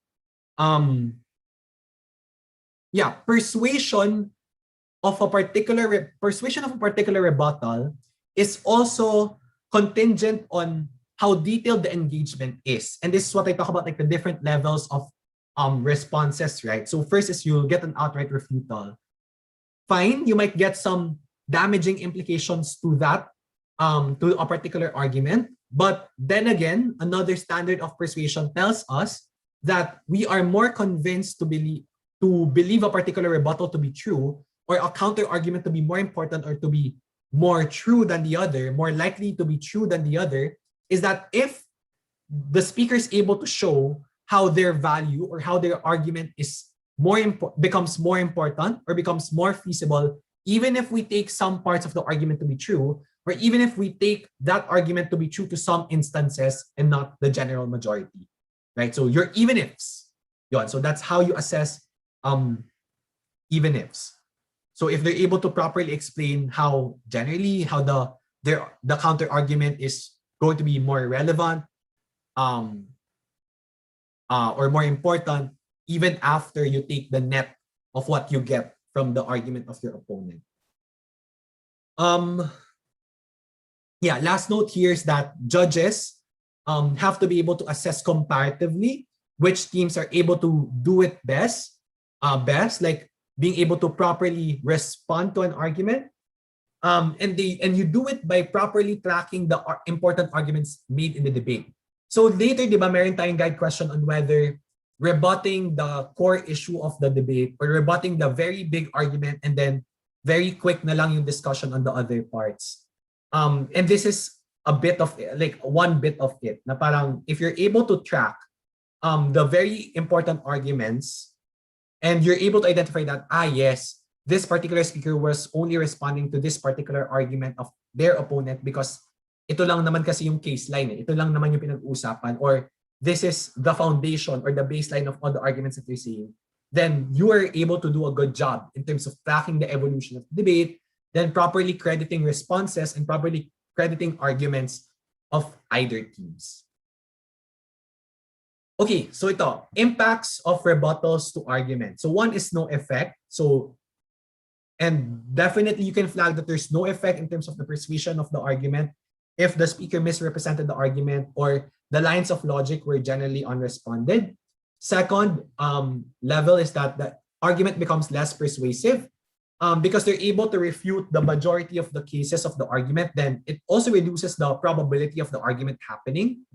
Persuasion of a particular rebuttal is also contingent on how detailed the engagement is. And this is what I talk about, like the different levels of responses, right? So first is you'll get an outright refutal. Fine, you might get some damaging implications to that, to a particular argument. But then again, another standard of persuasion tells us that we are more convinced to believe a particular rebuttal to be true, or a counter argument to be more important or to be more true than the other, more likely to be true than the other, is that if the speaker is able to show how their value or how their argument is becomes more important or becomes more feasible, even if we take some parts of the argument to be true, or even if we take that argument to be true to some instances and not the general majority, right? So your even ifs. So that's how you assess even ifs. So if they're able to properly explain how the counter argument is going to be more relevant or more important, even after you take the net of what you get from the argument of your opponent. Last note here is that judges have to be able to assess comparatively which teams are able to do it best, like being able to properly respond to an argument. And you do it by properly tracking the important arguments made in the debate. So later, di ba, meron tayong guide question on whether rebutting the core issue of the debate or rebutting the very big argument and then very quick na lang yung discussion on the other parts And this is a bit of like one bit of it na parang if you're able to track the very important arguments and you're able to identify that, yes, this particular speaker was only responding to this particular argument of their opponent because ito lang naman kasi yung case line, ito lang naman yung pinag-uusapan, or this is the foundation or the baseline of all the arguments that you're saying, then you are able to do a good job in terms of tracking the evolution of the debate, then properly crediting responses and properly crediting arguments of either teams. Okay, so ito, impacts of rebuttals to argument. So one is no effect. So, and definitely you can flag that there's no effect in terms of the persuasion of the argument if the speaker misrepresented the argument or the lines of logic were generally unresponded. Second level is that the argument becomes less persuasive because they're able to refute the majority of the cases of the argument. Then it also reduces the probability of the argument happening.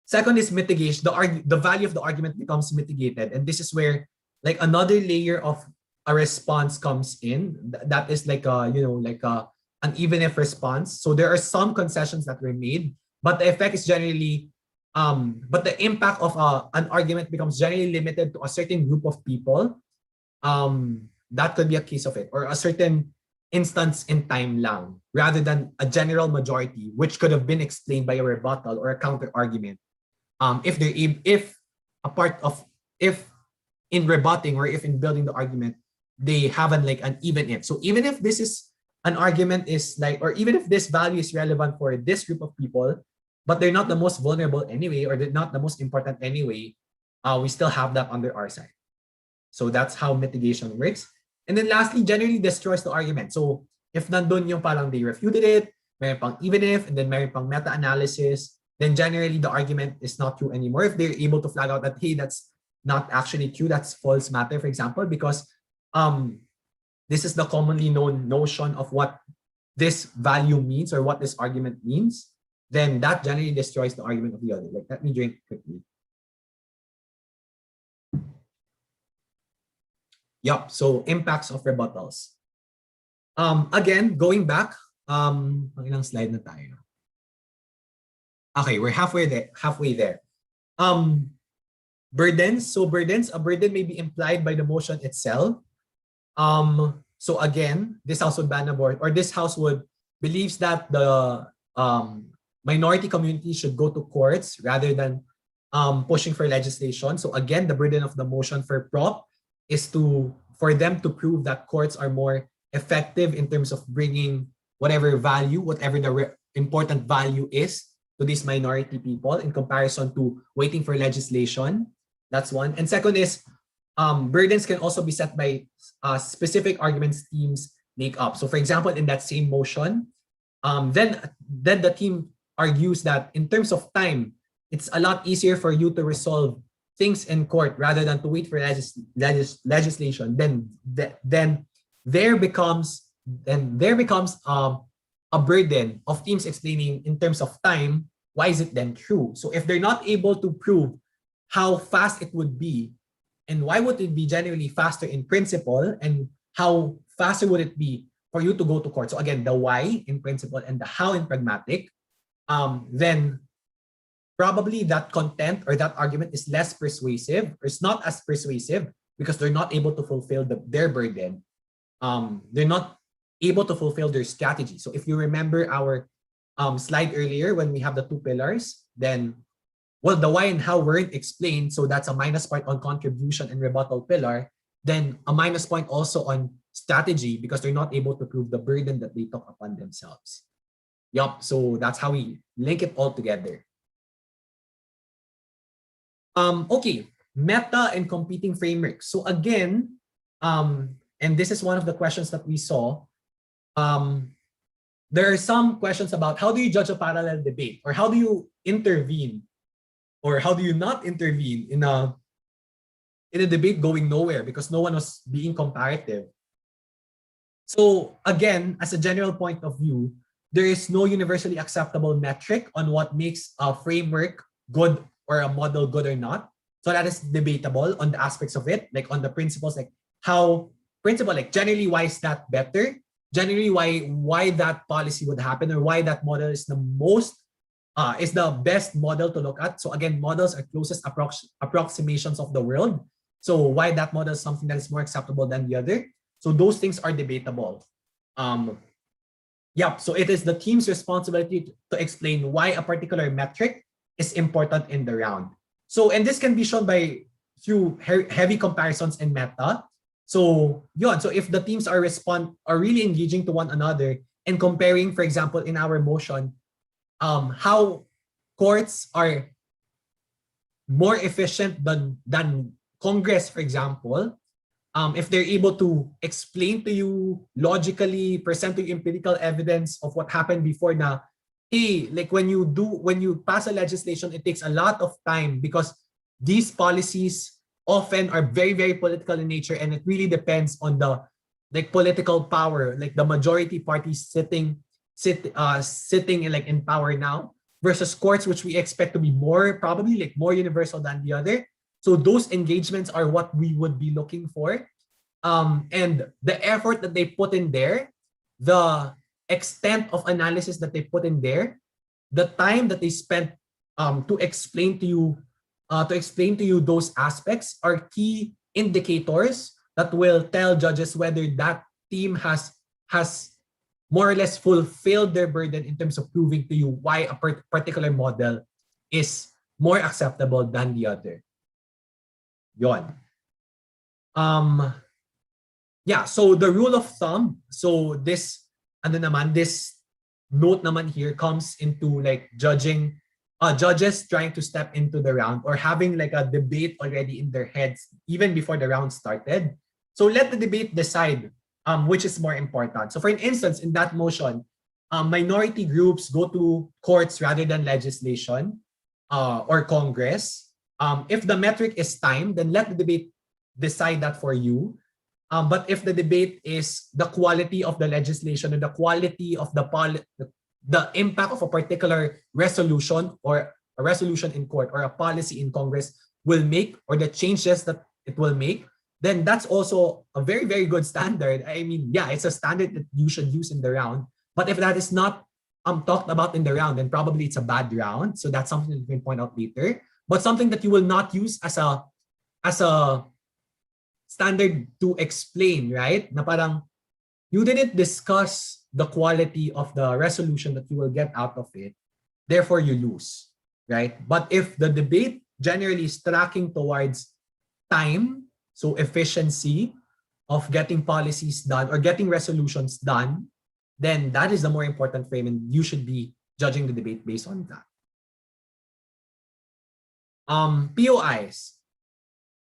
Second is mitigation. The value of the argument becomes mitigated, and this is where like another layer of a response comes in. That is like an even if response. So there are some concessions that were made, but the effect is generally but the impact of an argument becomes generally limited to a certain group of people. That could be a case of it, or a certain instance in time lang, rather than a general majority, which could have been explained by a rebuttal or a counter argument. If in rebutting or if in building the argument, they have an even if. So even if this is an argument is like, or even if this value is relevant for this group of people, but they're not the most vulnerable anyway, or they're not the most important anyway, we still have that under our side. So that's how mitigation works. And then lastly, generally destroys the argument. So if nandun yung parang they refuted it, mayroon pang even if, and then mayroon pang meta-analysis, then generally the argument is not true anymore. If they're able to flag out that, hey, that's not actually true, that's false matter, for example, because this is the commonly known notion of what this value means or what this argument means, then that generally destroys the argument of the other. Like, let me drink quickly. Yup, so impacts of rebuttals. Again, going back, ilang slide na tayo. Okay, we're halfway there. Burdens. So burdens, a burden may be implied by the motion itself. So again, this house would ban abort, or this house would believes that the minority community should go to courts rather than pushing for legislation. So again, the burden of the motion for prop is for them to prove that courts are more effective in terms of bringing whatever the important value is to these minority people in comparison to waiting for legislation. That's one. And second is burdens can also be set by specific arguments teams make up. So for example, in that same motion, then the team argues that in terms of time, it's a lot easier for you to resolve things in court rather than to wait for legislation. Then there becomes a burden of teams explaining in terms of time, why is it then true? So if they're not able to prove how fast it would be, and why would it be generally faster in principle, and how faster would it be for you to go to court? So again, the why in principle and the how in pragmatic, then probably that content or that argument is less persuasive, or it's not as persuasive because they're not able to fulfill their burden. They're not able to fulfill their strategy. So if you remember our slide earlier when we have the two pillars, then the why and how weren't explained, so that's a minus point on contribution and rebuttal pillar, then a minus point also on strategy because they're not able to prove the burden that they took upon themselves. Yup, so that's how we link it all together. Okay, meta and competing frameworks. So again, and this is one of the questions that we saw, there are some questions about how do you judge a parallel debate, or how do you intervene, or how do you not intervene in a debate going nowhere because no one was being comparative. So again, as a general point of view, there is no universally acceptable metric on what makes a framework good or a model good or not. So that is debatable on the aspects of it, like on the principles, like generally why is that better? generally why that policy would happen or why that model is is the best model to look at. So again, models are closest approximations of the world. So why that model is something that is more acceptable than the other. So those things are debatable. So it is the team's responsibility to explain why a particular metric is important in the round. So, and this can be shown through heavy comparisons in meta. So if the teams are really engaging to one another and comparing, for example, in our motion, how courts are more efficient than Congress, for example, if they're able to explain to you logically, present to you empirical evidence of what happened before na, hey, like when you pass a legislation, it takes a lot of time because these policies often are very, very political in nature, and it really depends on the political power, like the majority party sitting in power now, versus courts, which we expect to be probably more universal than the other. So those engagements are what we would be looking for. And the effort that they put in there, the extent of analysis that they put in there, the time that they spent to explain to you those aspects are key indicators that will tell judges whether that team has more or less fulfilled their burden in terms of proving to you why a particular model is more acceptable than the other. Yon. So the rule of thumb, so this note naman here comes into like judges trying to step into the round or having like a debate already in their heads even before the round started. So let the debate decide which is more important. So for instance, in that motion, minority groups go to courts rather than legislation or Congress. If the metric is time, then let the debate decide that for you. But if the debate is the quality of the legislation or the quality of the impact of a particular resolution or a resolution in court or a policy in Congress will make, or the changes that it will make, then that's also a very, very good standard. I mean, yeah, it's a standard that you should use in the round. But if that is not talked about in the round, then probably it's a bad round. So that's something that you can point out later. But something that you will not use as a standard to explain, right? Na parang you didn't discuss the quality of the resolution that you will get out of it, therefore you lose, right? But if the debate generally is tracking towards time, so efficiency of getting policies done or getting resolutions done, then that is the more important frame, and you should be judging the debate based on that. POIs.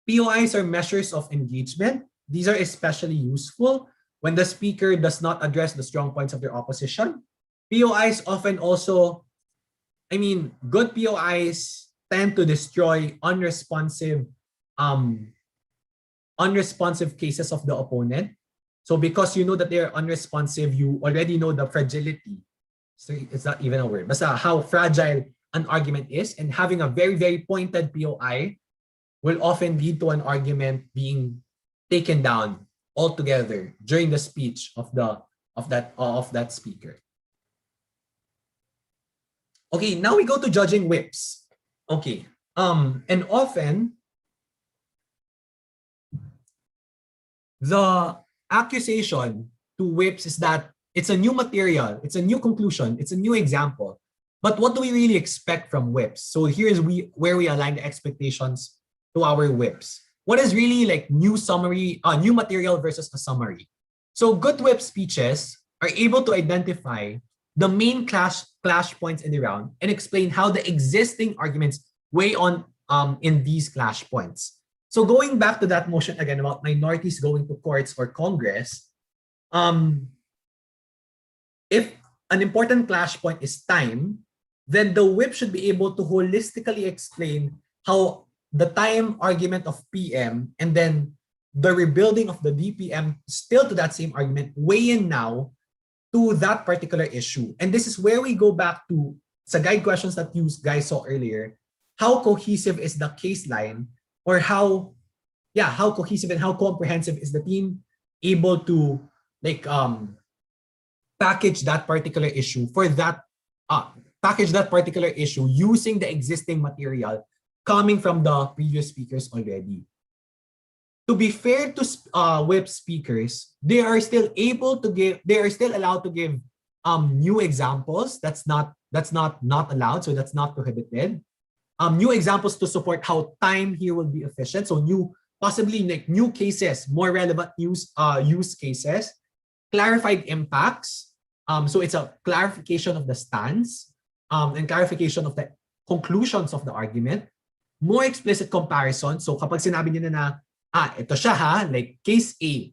POIs are measures of engagement. These are especially useful when the speaker does not address the strong points of their opposition. POIs often also, good POIs tend to destroy unresponsive cases of the opponent. So because you know that they're unresponsive, you already know the fragility. So it's not even a word. Basta how fragile an argument is, and having a very, very pointed POI will often lead to an argument being taken down altogether during the speech of that speaker. Okay, now we go to judging whips. Okay, and often the accusation to whips is that it's a new material, it's a new conclusion, it's a new example. But what do we really expect from whips? So here's where we align the expectations to our whips. What is really like new material versus a summary? So good whip speeches are able to identify the main clash points in the round and explain how the existing arguments weigh on in these clash points. So going back to that motion again about minorities going to courts or Congress, if an important clash point is time, then the whip should be able to holistically explain how the time argument of PM and then the rebuilding of the DPM still to that same argument weigh in now to that particular issue. And this is where we go back to sa guide questions that you guys saw earlier. How cohesive is the case line, or how cohesive and how comprehensive is the team able to package that particular issue using the existing material coming from the previous speakers already. To be fair to WIP speakers, they are still allowed to give new examples. That's not allowed, so that's not prohibited. New examples to support how time here will be efficient. So possibly like new cases, more relevant use cases, clarified impacts. So it's a clarification of the stance and clarification of the conclusions of the argument. More explicit comparison. So kapag sinabi niyo na ito siya ha, like case A.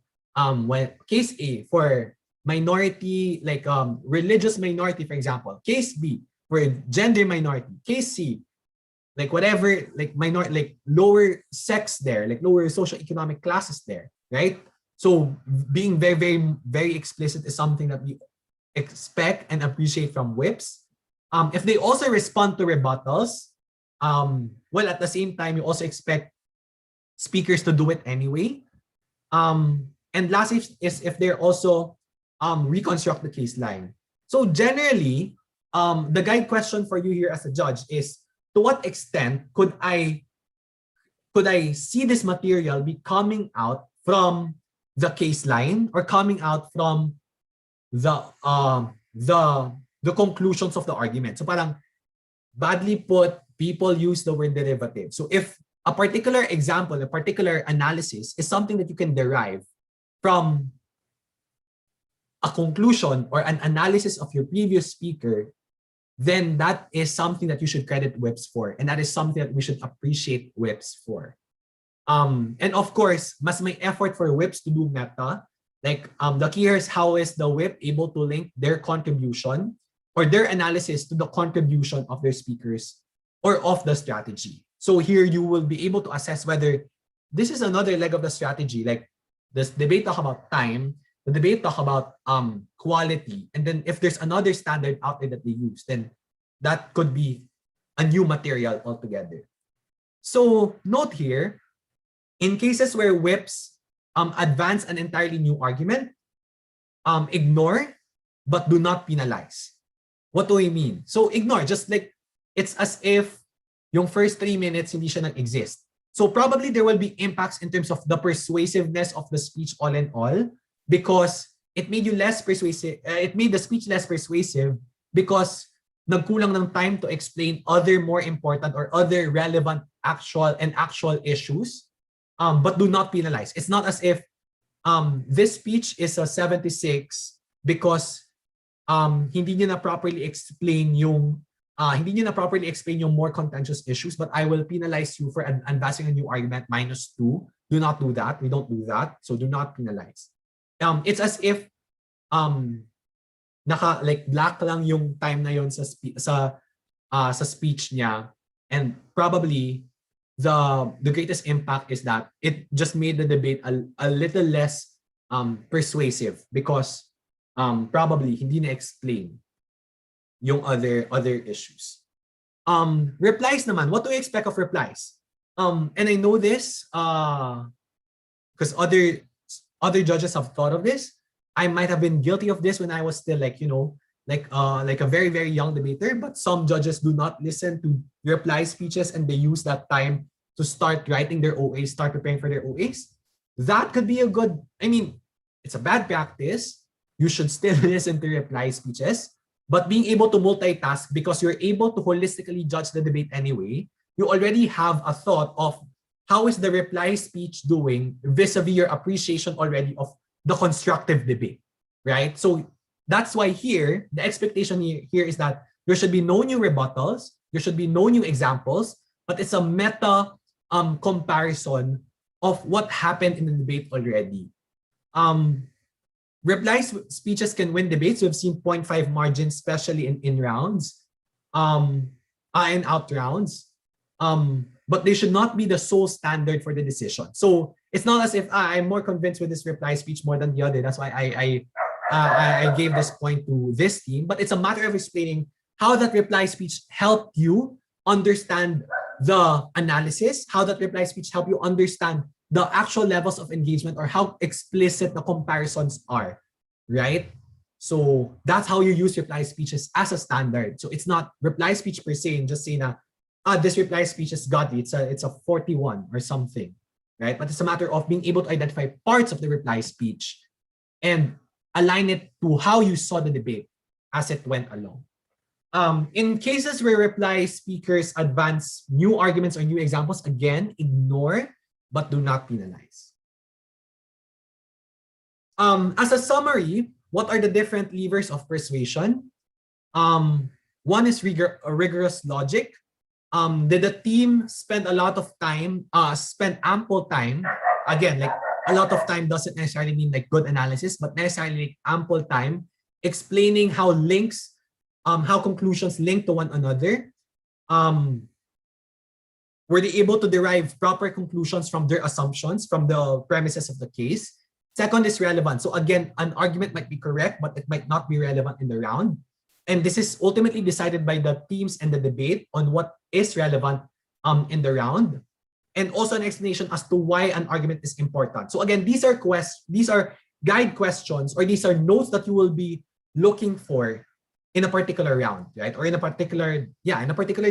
Case A for minority, like religious minority, for example. Case B for gender minority. Case C, like whatever, like lower sex there, like lower socioeconomic classes there, right? So being very, very, very explicit is something that we expect and appreciate from WIPs. If they also respond to rebuttals, well, at the same time, you also expect speakers to do it anyway. And lastly is if they're also reconstruct the case line. So generally, the guide question for you here as a judge is, to what extent could I see this material be coming out from the case line or coming out from the conclusions of the argument? So parang badly put, people use the word derivative. So if a particular example, a particular analysis is something that you can derive from a conclusion or an analysis of your previous speaker, then that is something that you should credit WIPs for. And that is something that we should appreciate WIPs for. And of course, mas may effort for WIPs to do meta. Like the key here is, how is the WIP able to link their contribution or their analysis to the contribution of their speakers or of the strategy. So here you will be able to assess whether this is another leg of the strategy. Like this debate talk about time, the debate talk about quality, and then if there's another standard out there that they use, then that could be a new material altogether. So note here, in cases where WIPs advance an entirely new argument, ignore but do not penalize. What do we mean? So ignore, just like it's as if yung first 3 minutes hindi siya nag-exist. So probably there will be impacts in terms of the persuasiveness of the speech all in all, because it made you less persuasive. It made the speech less persuasive because nagkulang ng time to explain other more important or other relevant actual issues, but do not penalize. It's not as if this speech is a 76 because hindi niya na properly explain yung more contentious issues, but I will penalize you for advancing a new argument -2. Do not do that. We don't do that. So do not penalize. It's as if like black lang yung time na yon sa speech niya, and probably the greatest impact is that it just made the debate a little less persuasive because probably hindi na explain yung other issues. Replies naman, what do we expect of replies? And I know this because other judges have thought of this. I might have been guilty of this when I was still like a very, very young debater, but some judges do not listen to reply speeches and they use that time to start writing their OAs, start preparing for their OAs. That could be it's a bad practice. You should still listen to reply speeches, but being able to multitask because you're able to holistically judge the debate anyway, you already have a thought of how is the reply speech doing vis-a-vis your appreciation already of the constructive debate, right? So that's why here, the expectation here is that there should be no new rebuttals, there should be no new examples, but it's a meta comparison of what happened in the debate already. Reply speeches can win debates. We've seen 0.5 margins, especially in rounds, and out rounds. But they should not be the sole standard for the decision. So it's not as if I'm more convinced with this reply speech more than the other. That's why I gave this point to this team. But it's a matter of explaining how that reply speech helped you understand the analysis, how that reply speech helped you understand the actual levels of engagement or how explicit the comparisons are, right? So that's how you use reply speeches as a standard. So it's not reply speech per se and just say na, this reply speech is godly. It's a 41 or something, right? But it's a matter of being able to identify parts of the reply speech and align it to how you saw the debate as it went along. In cases where reply speakers advance new arguments or new examples, again, ignore but do not penalize. As a summary, what are the different levers of persuasion? One is rigorous logic. Did the team spend a lot of time, spend ample time? Again, like a lot of time doesn't necessarily mean like good analysis, but necessarily like ample time explaining how links, how conclusions link to one another. Were they able to derive proper conclusions from their assumptions, from the premises of the case? Second is relevant. So again, an argument might be correct, but it might not be relevant in the round. And this is ultimately decided by the teams and the debate on what is relevant in the round. And also an explanation as to why an argument is important. So again, these are guide questions, or these are notes that you will be looking for in a particular round, right? Or in a particular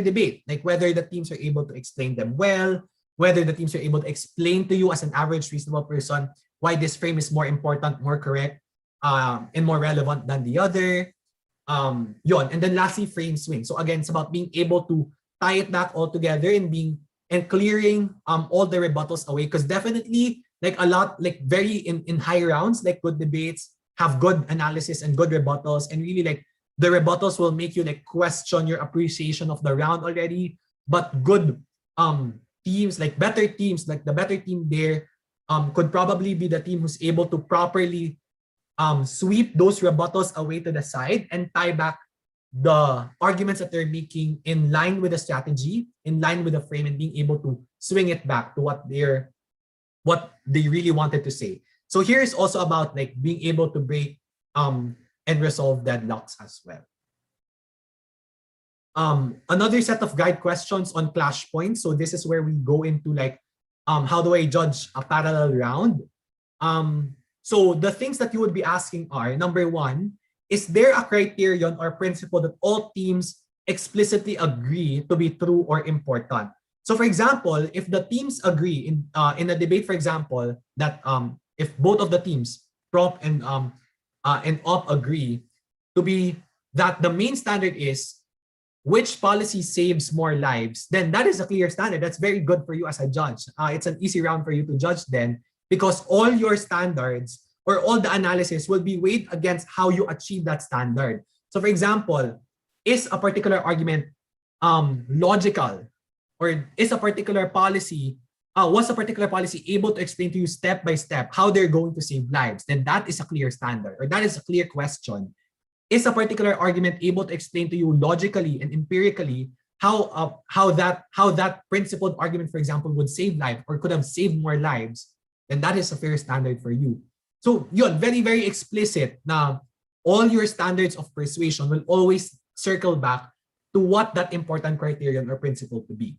debate, like whether the teams are able to explain them well, whether the teams are able to explain to you as an average reasonable person why this frame is more important, more correct, and more relevant than the other. Yon. And then lastly, frame swing. So again, it's about being able to tie it back all together and clearing all the rebuttals away. Because definitely, like a lot, like very in high rounds, like good debates have good analysis and good rebuttals, and really like the rebuttals will make you like question your appreciation of the round already. But good teams, like better teams, like the better team there could probably be the team who's able to properly sweep those rebuttals away to the side and tie back the arguments that they're making in line with the strategy, in line with the frame, and being able to swing it back to what they really wanted to say. So here is also about like being able to break and resolve deadlocks as well. Another set of guide questions on clash points. So this is where we go into like how do I judge a parallel round? So the things that you would be asking are, number one, is there a criterion or principle that all teams explicitly agree to be true or important? So for example, if the teams agree in a debate, for example, that if both of the teams, prop and op, agree to be that the main standard is which policy saves more lives, then that is a clear standard. That's very good for you as a judge. It's an easy round for you to judge then, because all your standards or all the analysis will be weighed against how you achieve that standard. So for example, is a particular argument logical? Or is a particular policy, was a particular policy able to explain to you step by step how they're going to save lives? Then that is a clear standard, or that is a clear question. Is a particular argument able to explain to you logically and empirically how that principled argument, for example, would save life or could have saved more lives? Then that is a fair standard for you. So yun, very, very explicit na all your standards of persuasion will always circle back to what that important criterion or principle to be.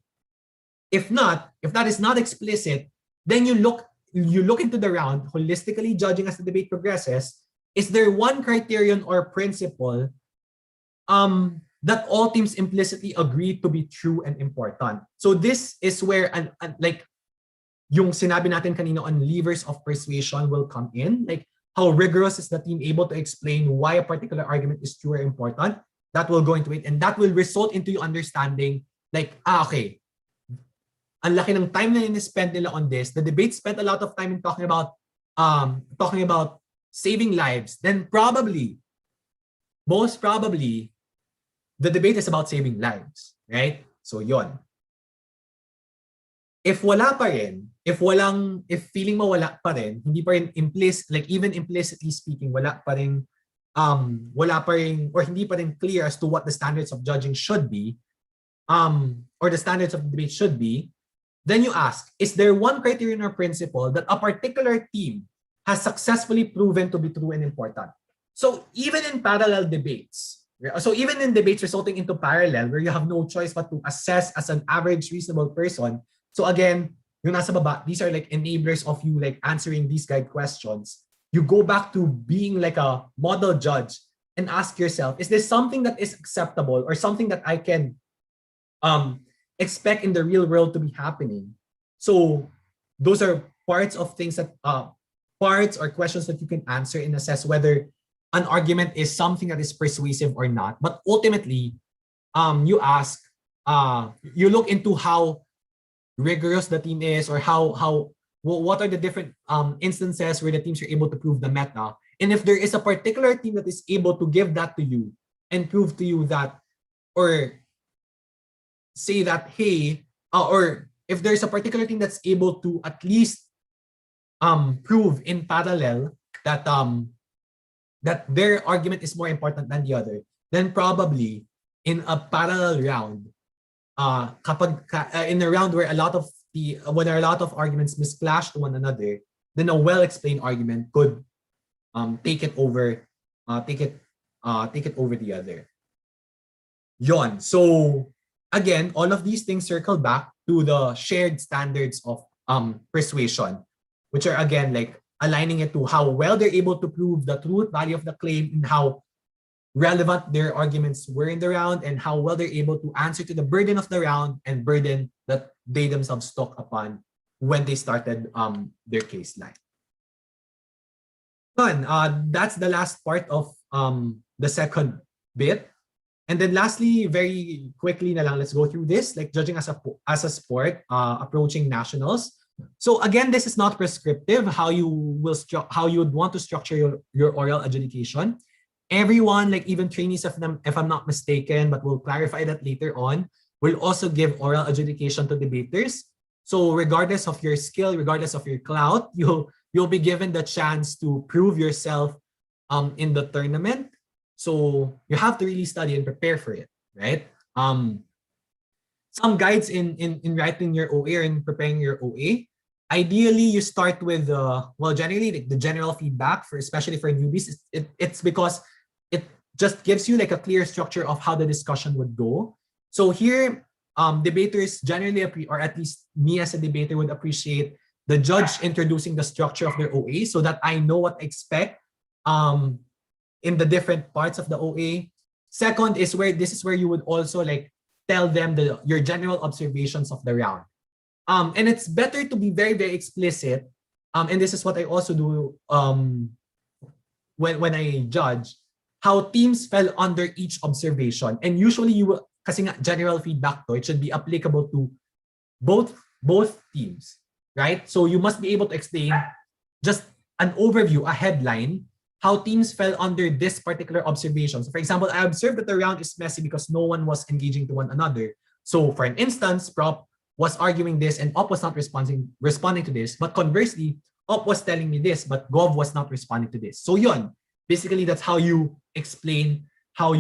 If not, if that is not explicit, then you look into the round, holistically judging as the debate progresses. Is there one criterion or principle that all teams implicitly agree to be true and important? So this is where like yung sinabi natin kanina on levers of persuasion will come in. Like how rigorous is the team able to explain why a particular argument is true or important? That will go into it, and that will result into you understanding like, okay, ang laki ng time na spend nila on this. The debate spent a lot of time in talking about saving lives. Then probably, most probably, the debate is about saving lives, right? So yon. If wala pa rin, if feeling mo wala pa rin, hindi pa rin like even implicitly speaking, wala pa rin, or hindi pa rin clear as to what the standards of judging should be, or the standards of the debate should be, then you ask, is there one criterion or principle that a particular team has successfully proven to be true and important? So even in parallel debates, so even in debates resulting into parallel, where you have no choice but to assess as an average reasonable person. So again, yung nasa baba, these are like enablers of you like answering these guide questions. you go back to being like a model judge and ask yourself, is this something that is acceptable or something that I can expect in the real world to be happening? So those are parts of things that parts or questions that you can answer and assess whether an argument is something that is persuasive or not. But ultimately, you ask, you look into how rigorous the team is, or what are the different instances where the teams are able to prove the meta. And if there is a particular team that is able to give that to you and prove to you that, or say that, hey, or if there's a particular team that's able to at least prove in parallel that that their argument is more important than the other, then probably in a parallel round, in a round where when there are a lot of arguments misclash to one another, then a well-explained argument could take it over the other. Yon. So again, all of these things circle back to the shared standards of persuasion, which are again like aligning it to how well they're able to prove the truth value of the claim and how relevant their arguments were in the round, and how well they're able to answer to the burden of the round and burden that they themselves took upon when they started their case line. That's the last part of the second bit. And then lastly, very quickly na lang, let's go through this, like judging as a sport, approaching nationals. So again, this is not prescriptive how you would want to structure your oral adjudication. Everyone, like even trainees of them, if I'm not mistaken, but we'll clarify that later on, will also give oral adjudication to debaters. So regardless of your skill, regardless of your clout, you'll be given the chance to prove yourself in the tournament. So you have to really study and prepare for it, right? Some guides in writing your OA or in preparing your OA. Ideally, you start with generally like the general feedback especially for newbies. It's because it just gives you like a clear structure of how the discussion would go. So here, debaters generally, or at least me as a debater, would appreciate the judge introducing the structure of their OA so that I know what to expect in the different parts of the OA. Second is this is where you would also like tell them your general observations of the round. And it's better to be very, very explicit. And this is what I also do when I judge, how teams fell under each observation. And usually you will, kasi nga general feedback to, it should be applicable to both teams, right? So you must be able to explain just an overview, a headline, how teams fell under this particular observation. So for example, I observed that the round is messy because no one was engaging to one another. So for an instance, Prop was arguing this and Op was not responding to this. But conversely, Op was telling me this, but Gov was not responding to this. So yun, basically that's how you explain how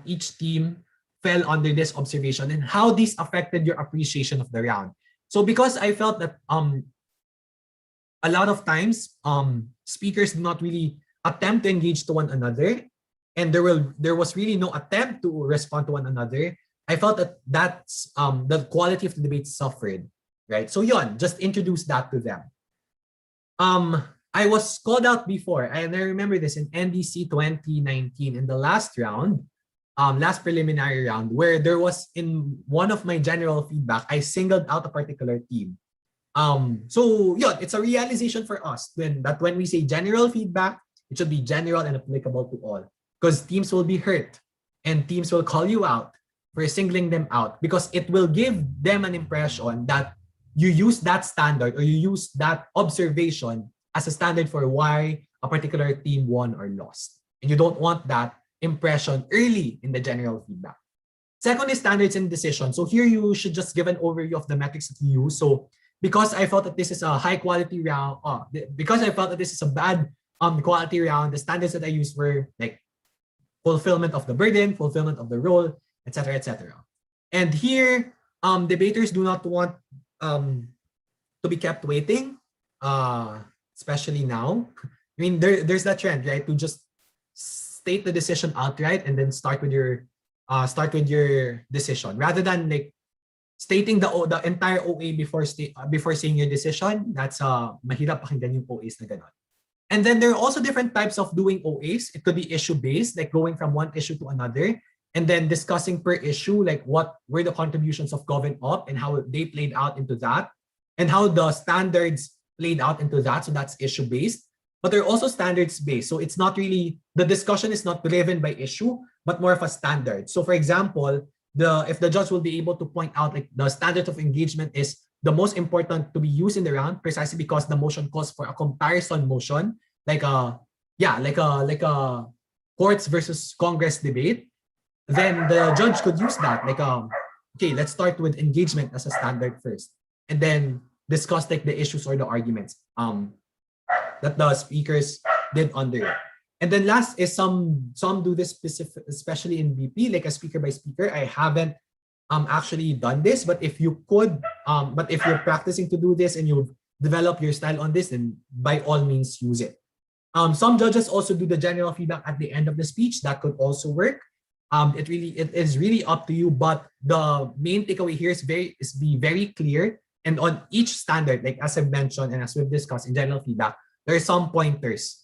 each team fell under this observation and how this affected your appreciation of the round. So because I felt that a lot of times speakers do not really attempt to engage to one another, and there was really no attempt to respond to one another, I felt that the quality of the debate suffered, right? So yun, just introduce that to them. I was called out before, and I remember this in NDC 2019 in the last round, last preliminary round, where there was in one of my general feedback, I singled out a particular team. So yun, it's a realization for us that when we say general feedback, it should be general and applicable to all, because teams will be hurt and teams will call you out for singling them out, because it will give them an impression that you use that standard or you use that observation as a standard for why a particular team won or lost. And you don't want that impression early in the general feedback. Second is standards and decisions. So here you should just give an overview of the metrics that you use. So because I felt that this is a high quality round, because I felt that this is a bad quality round, the standards that I used were like fulfillment of the burden, fulfillment of the role, etc., etc. And here, debaters do not want to be kept waiting, especially now. I mean, there's that trend, right, to just state the decision outright and then start with your decision, rather than like stating the entire OA before saying your decision. That's mahirap pakinggan yung OAs na ganon. And then there are also different types of doing OAs. It could be issue-based, like going from one issue to another, and then discussing per issue, like what were the contributions of Gov and Op and how they played out into that, and how the standards played out into that. So that's issue-based. But they're also standards-based. So it's not really, the discussion is not driven by issue, but more of a standard. So for example, if the judge will be able to point out like the standard of engagement is the most important to be used in the round, precisely because the motion calls for a comparison motion, like a courts versus Congress debate, then the judge could use that. Like okay, let's start with engagement as a standard first, and then discuss like the issues or the arguments that the speakers did under it. And then last is some do this specific, especially in VP, like a speaker by speaker. I haven't actually done this, but if you could, but if you're practicing to do this and you develop your style on this, then by all means use it. Some judges also do the general feedback at the end of the speech. That could also work. It is really up to you, but the main takeaway here is be very clear, and on each standard, like as I've mentioned and as we've discussed in general feedback, there are some pointers.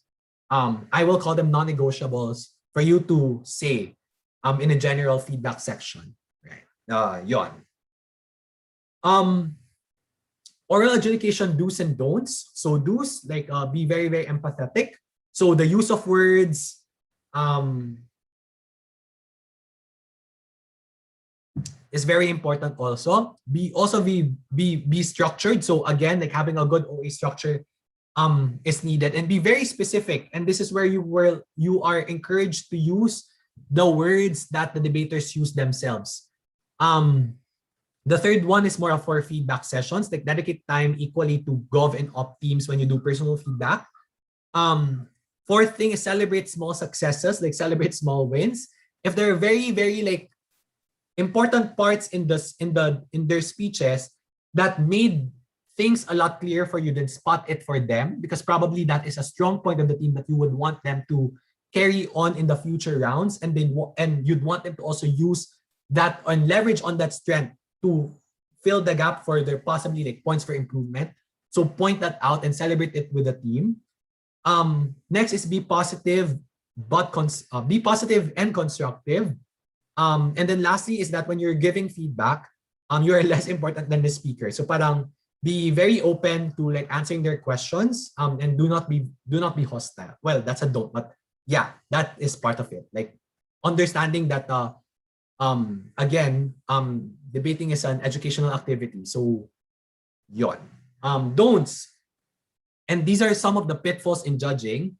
I will call them non-negotiables for you to say in a general feedback section. Yon. Oral adjudication do's and don'ts. So do's, like be very, very empathetic. So the use of words, is very important also. Be structured. So again, like having a good OA structure is needed, and be very specific. And this is where you are encouraged to use the words that the debaters use themselves. The third one is more of for feedback sessions, like dedicate time equally to Gov and Op teams when you do personal feedback. Fourth thing is celebrate small successes, like celebrate small wins. If there are very, very like important parts in their speeches that made things a lot clearer for you, then spot it for them, because probably that is a strong point of the team that you would want them to carry on in the future rounds, and you'd want them to also use that and leverage on that strength to fill the gap for their possibly like points for improvement. So point that out and celebrate it with the team. Next is be positive, but be positive and constructive. And then lastly is that when you're giving feedback, you are less important than the speaker. So parang be very open to like answering their questions, and do not be hostile. Well, that's a don't, but yeah, that is part of it. Like understanding that again, debating is an educational activity. So yon. Don'ts. And these are some of the pitfalls in judging.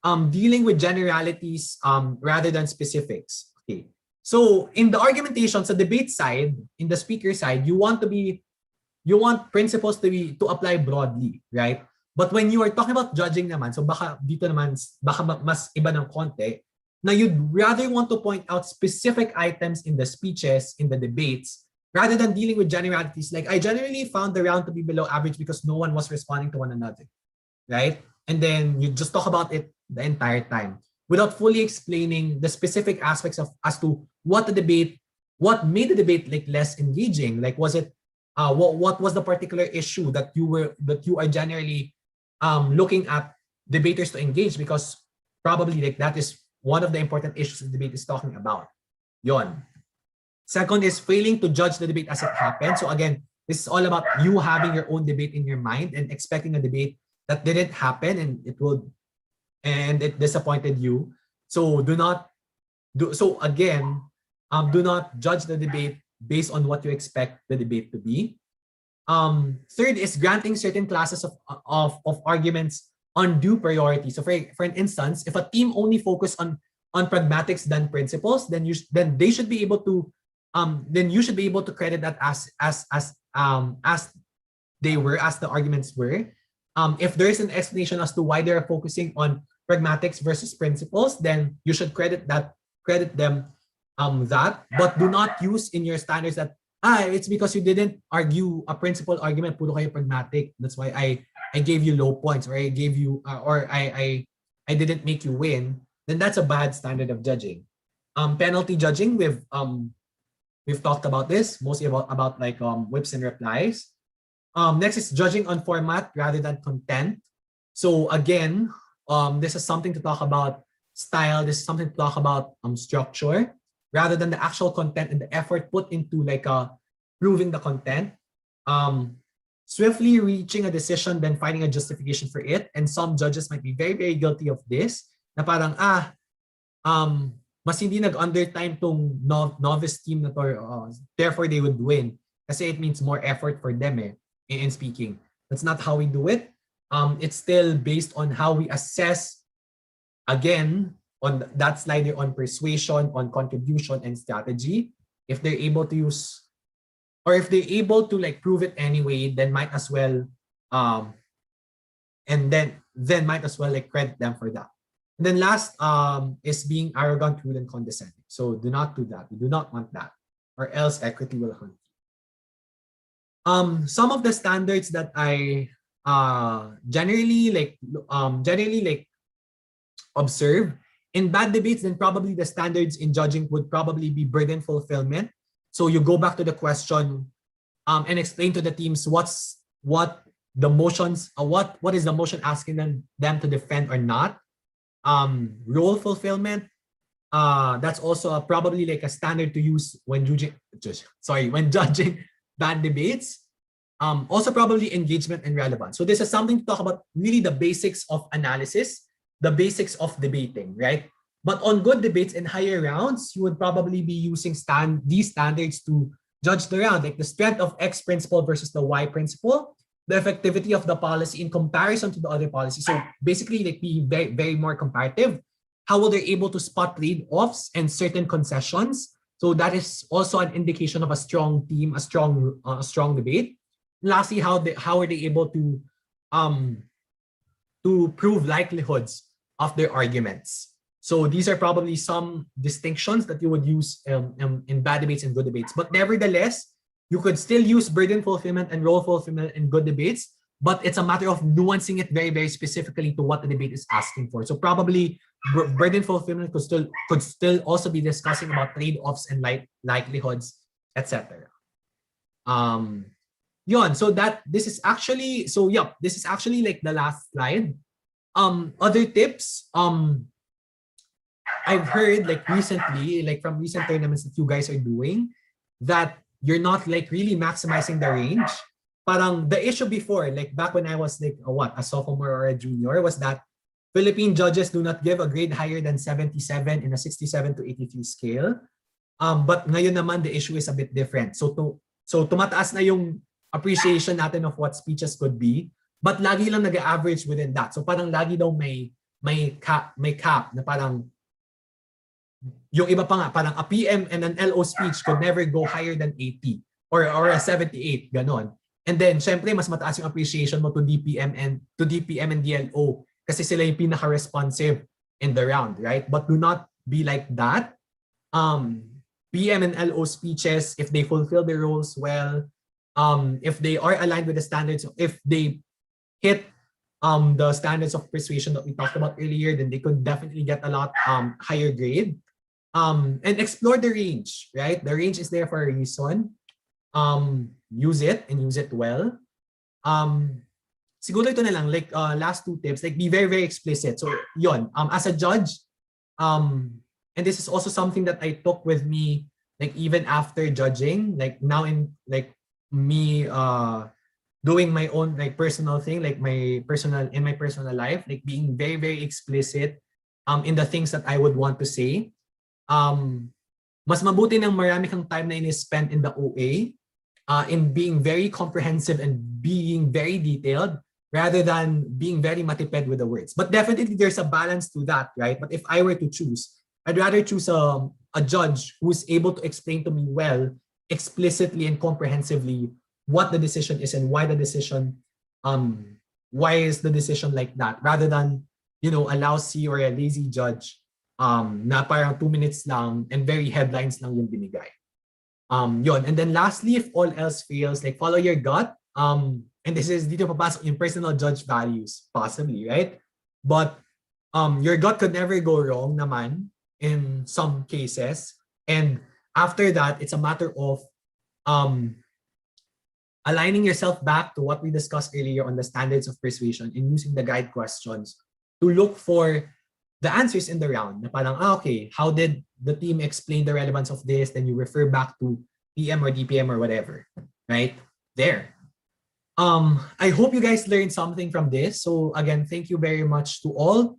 Dealing with generalities rather than specifics. Okay. So in the argumentation, sa debate side, in the speaker side, you want principles to apply broadly, right? But when you are talking about judging naman, so baka dito naman baka mas iba ng konti, na you'd rather want to point out specific items in the speeches, in the debates, rather than dealing with generalities. Like I generally found the round to be below average because no one was responding to one another, right? And then you just talk about it the entire time without fully explaining the specific aspects of as to what made the debate like less engaging. Like was it what was the particular issue that you are generally looking at debaters to engage, because probably like that is one of the important issues the debate is talking about. Yon. Second is failing to judge the debate as it happened. So again, this is all about you having your own debate in your mind and expecting a debate that didn't happen and it disappointed you. So do not judge the debate based on what you expect the debate to be. Third is granting certain classes of arguments undue priority. So for an instance, if a team only focus on pragmatics than principles, then they should be able to then you should be able to credit that as the arguments were. If there is an explanation as to why they are focusing on pragmatics versus principles, then you should credit them that, but do not use in your standards that it's because you didn't argue a principle argument, puro kayo pragmatic, that's why I gave you low points, or I gave you or I didn't make you win. Then that's a bad standard of judging. Penalty judging, we've talked about this, mostly about like whips and replies. Next is judging on format rather than content. So again, This is something to talk about style. This is something to talk about structure, rather than the actual content and the effort put into like proving the content. Swiftly reaching a decision, then finding a justification for it. And some judges might be very, very guilty of this. Na parang, mas hindi nag-undertime tong novice team na to, therefore they would win. Kasi it means more effort for them in speaking. That's not how we do it. It's still based on how we assess, again, on that slide on persuasion, on contribution, and strategy. If they're able to use, or if they're able to like prove it anyway, then might as well, and then might as well like credit them for that. And then last is being arrogant, rude, and condescending. So do not do that. We do not want that, or else equity will hunt. Some of the standards that I generally observe in bad debates, then probably the standards in judging would probably be burden fulfillment. So you go back to the question and explain to the teams what is the motion asking them to defend or not. Role fulfillment. That's also probably like a standard to use when judging bad debates. Also probably engagement and relevance. So this is something to talk about really the basics of analysis, the basics of debating, right? But on good debates in higher rounds, you would probably be using these standards to judge the round, like the strength of X principle versus the Y principle, the effectivity of the policy in comparison to the other policies. So basically, like be very, very more comparative. How will they able to spot trade-offs and certain concessions? So that is also an indication of a strong team, a strong debate. Lastly, how are they able to prove likelihoods of their arguments? So these are probably some distinctions that you would use in bad debates and good debates. But nevertheless, you could still use burden fulfillment and role fulfillment in good debates, but it's a matter of nuancing it very, very specifically to what the debate is asking for. So probably burden fulfillment could still also be discussing about trade-offs and likelihoods, etc. So this is actually like the last slide. Other tips. I've heard like recently, like from recent tournaments that you guys are doing, that you're not like really maximizing the range. Parang the issue before, like back when I was like a sophomore or a junior, was that Philippine judges do not give a grade higher than 77 in a 67 to 83 scale. But ngayon naman the issue is a bit different. So tumataas na yung appreciation natin of what speeches could be, but lagi lang nag-average within that. So parang lagi daw may cap na parang yung iba pa nga, parang a PM and an LO speech could never go higher than 80 or a 78, ganon. And then, syempre, mas mataas yung appreciation mo to DPM and DLO kasi sila yung pinaka-responsive in the round, right? But do not be like that. PM and LO speeches, if they fulfill their roles well, if they are aligned with the standards, if they hit the standards of persuasion that we talked about earlier, then they could definitely get a lot higher grade. And explore the range, right? The range is there for a reason. Use it and use it well. Siguro ito na lang, like last two tips, like be very, very explicit. So yon, as a judge, and this is also something that I took with me, like even after judging, like now in like me doing my own like personal thing, like my personal life, like being very, very explicit in the things that I would want to say. Mas mabuti ng marami kang time na in-spend in the OA in being very comprehensive and being very detailed rather than being very matipid with the words. But definitely there's a balance to that, right? But if I were to choose, I'd rather choose a judge who's able to explain to me well, explicitly and comprehensively what the decision is and why is the decision like that, rather than, you know, a lousy or a lazy judge na parang 2 minutes lang and very headlines lang yung binigay. Yon. And then lastly, if all else fails, like follow your gut. And this is dito papasok yung personal judge values, possibly, right? But your gut could never go wrong naman in some cases. And after that, it's a matter of aligning yourself back to what we discussed earlier on the standards of persuasion and using the guide questions to look for the answers in the round. Na parang, okay, how did the team explain the relevance of this? Then you refer back to PM or DPM or whatever, right? There. I hope you guys learned something from this. So again, thank you very much to all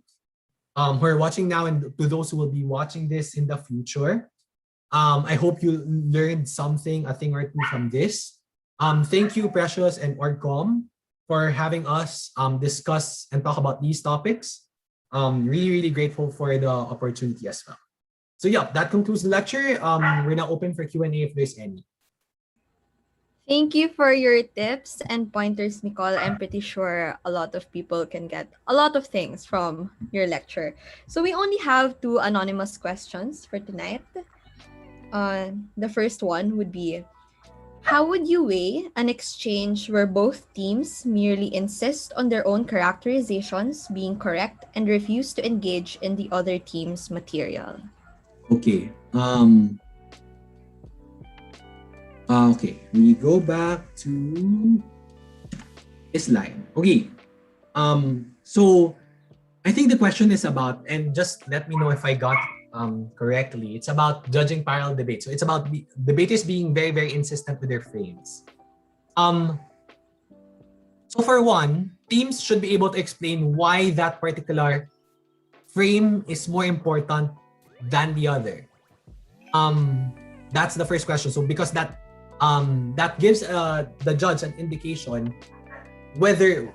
who are watching now and to those who will be watching this in the future. I hope you learned something, a thing or two from this. Thank you, Precious and Orgcom, for having us discuss and talk about these topics. Really, really grateful for the opportunity as well. So yeah, that concludes the lecture. We're now open for Q&A if there's any. Thank you for your tips and pointers, Micol. I'm pretty sure a lot of people can get a lot of things from your lecture. So we only have 2 anonymous questions for tonight. The first one would be, how would you weigh an exchange where both teams merely insist on their own characterizations being correct and refuse to engage in the other team's material? Okay. Okay, we go back to this line. Okay. So I think the question is about, and just let me know if I got correctly, it's about judging parallel debate. So it's about debaters being very, very insistent with their frames. So for one, teams should be able to explain why that particular frame is more important than the other. That's the first question. So because that gives the judge an indication whether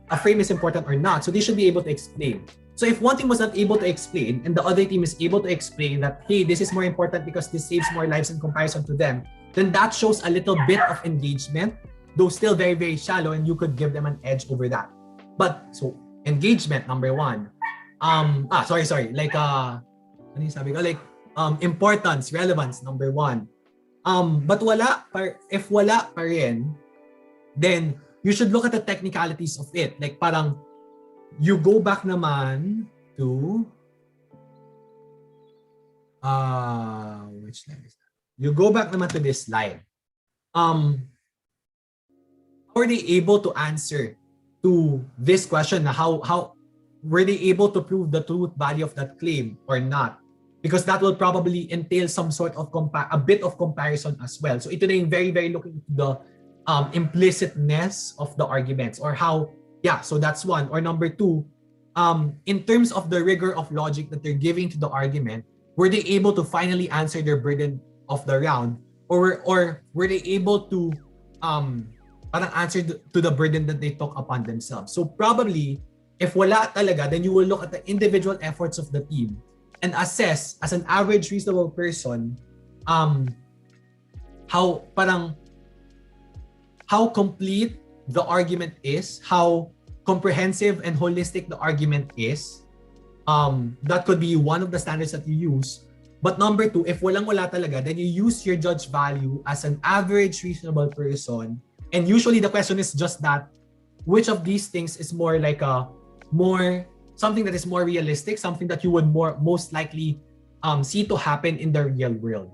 a frame is important or not. So they should be able to explain. So if one team was not able to explain and the other team is able to explain that, hey, this is more important because this saves more lives in comparison to them, then that shows a little bit of engagement, though still very, very shallow, and you could give them an edge over that. But so engagement, number one. Like ano yung sabi ko? Like importance, relevance, number one. But if wala pa rin, then you should look at the technicalities of it. Like parang you go back naman to which line is that? You go back naman to this line. How are they able to answer to this question? How were they able to prove the truth value of that claim or not? Because that will probably entail some sort of a bit of comparison as well. So ito na yung very, very looking into the implicitness of the arguments or how, yeah, so that's one. Or number two, in terms of the rigor of logic that they're giving to the argument, were they able to finally answer their burden of the round? Or were they able to parang answer to the burden that they took upon themselves? So probably, if wala talaga, then you will look at the individual efforts of the team and assess as an average reasonable person how complete the argument is, how comprehensive and holistic the argument is. That could be one of the standards that you use. But number two, if wala talaga, then you use your judge value as an average reasonable person. And usually the question is just that, which of these things is more like something that is more realistic, something that you would most likely see to happen in the real world.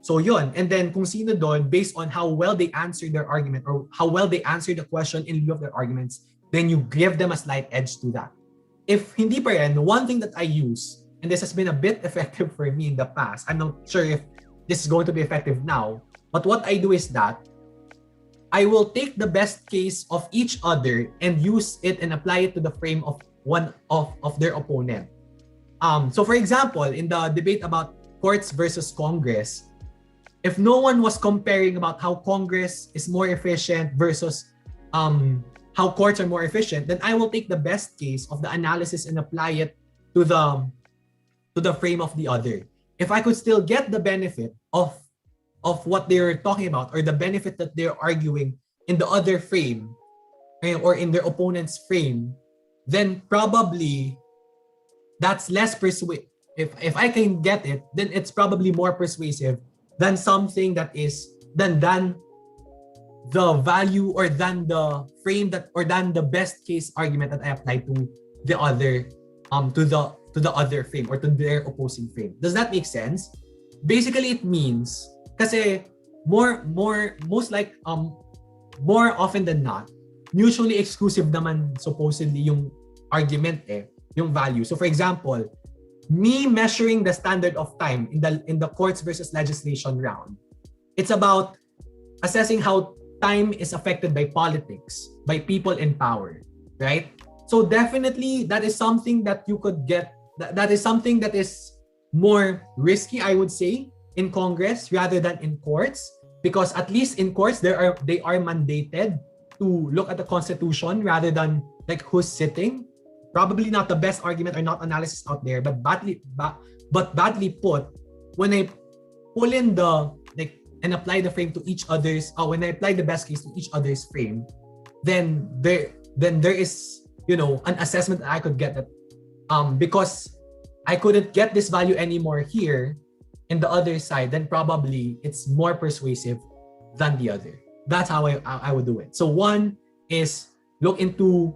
So yun, and then kung sino doon, based on how well they answer their argument or how well they answer the question in lieu of their arguments, then you give them a slight edge to that. If hindi pa rin, one thing that I use, and this has been a bit effective for me in the past, I'm not sure if this is going to be effective now, but what I do is that I will take the best case of each other and use it and apply it to the frame of one of their opponent. So for example, in the debate about courts versus Congress, if no one was comparing about how Congress is more efficient versus how courts are more efficient, then I will take the best case of the analysis and apply it to the frame of the other. If I could still get the benefit of what they're talking about or the benefit that they're arguing in the other frame or in their opponent's frame, then probably that's less persuasive. If I can get it, then it's probably more persuasive than something that is than the value or than the frame that or than the best case argument that I apply to the other to the other frame or to their opposing frame. Does that make sense? Basically, it means kasi more often than not, mutually exclusive naman supposedly yung argument yung value. So for example, me measuring the standard of time in the courts versus legislation round, it's about assessing how time is affected by politics, by people in power, right? So definitely that is something that you could get, that is something that is more risky, I would say, in Congress rather than in courts, because at least in courts they are mandated to look at the Constitution rather than like who's sitting. Probably not the best argument or not analysis out there, but badly put, when I pull in the like and apply the frame to each other's, when I apply the best case to each other's frame, then there is, you know, an assessment that I could get that because I couldn't get this value anymore here in the other side, then probably it's more persuasive than the other. That's how I would do it. So one is look into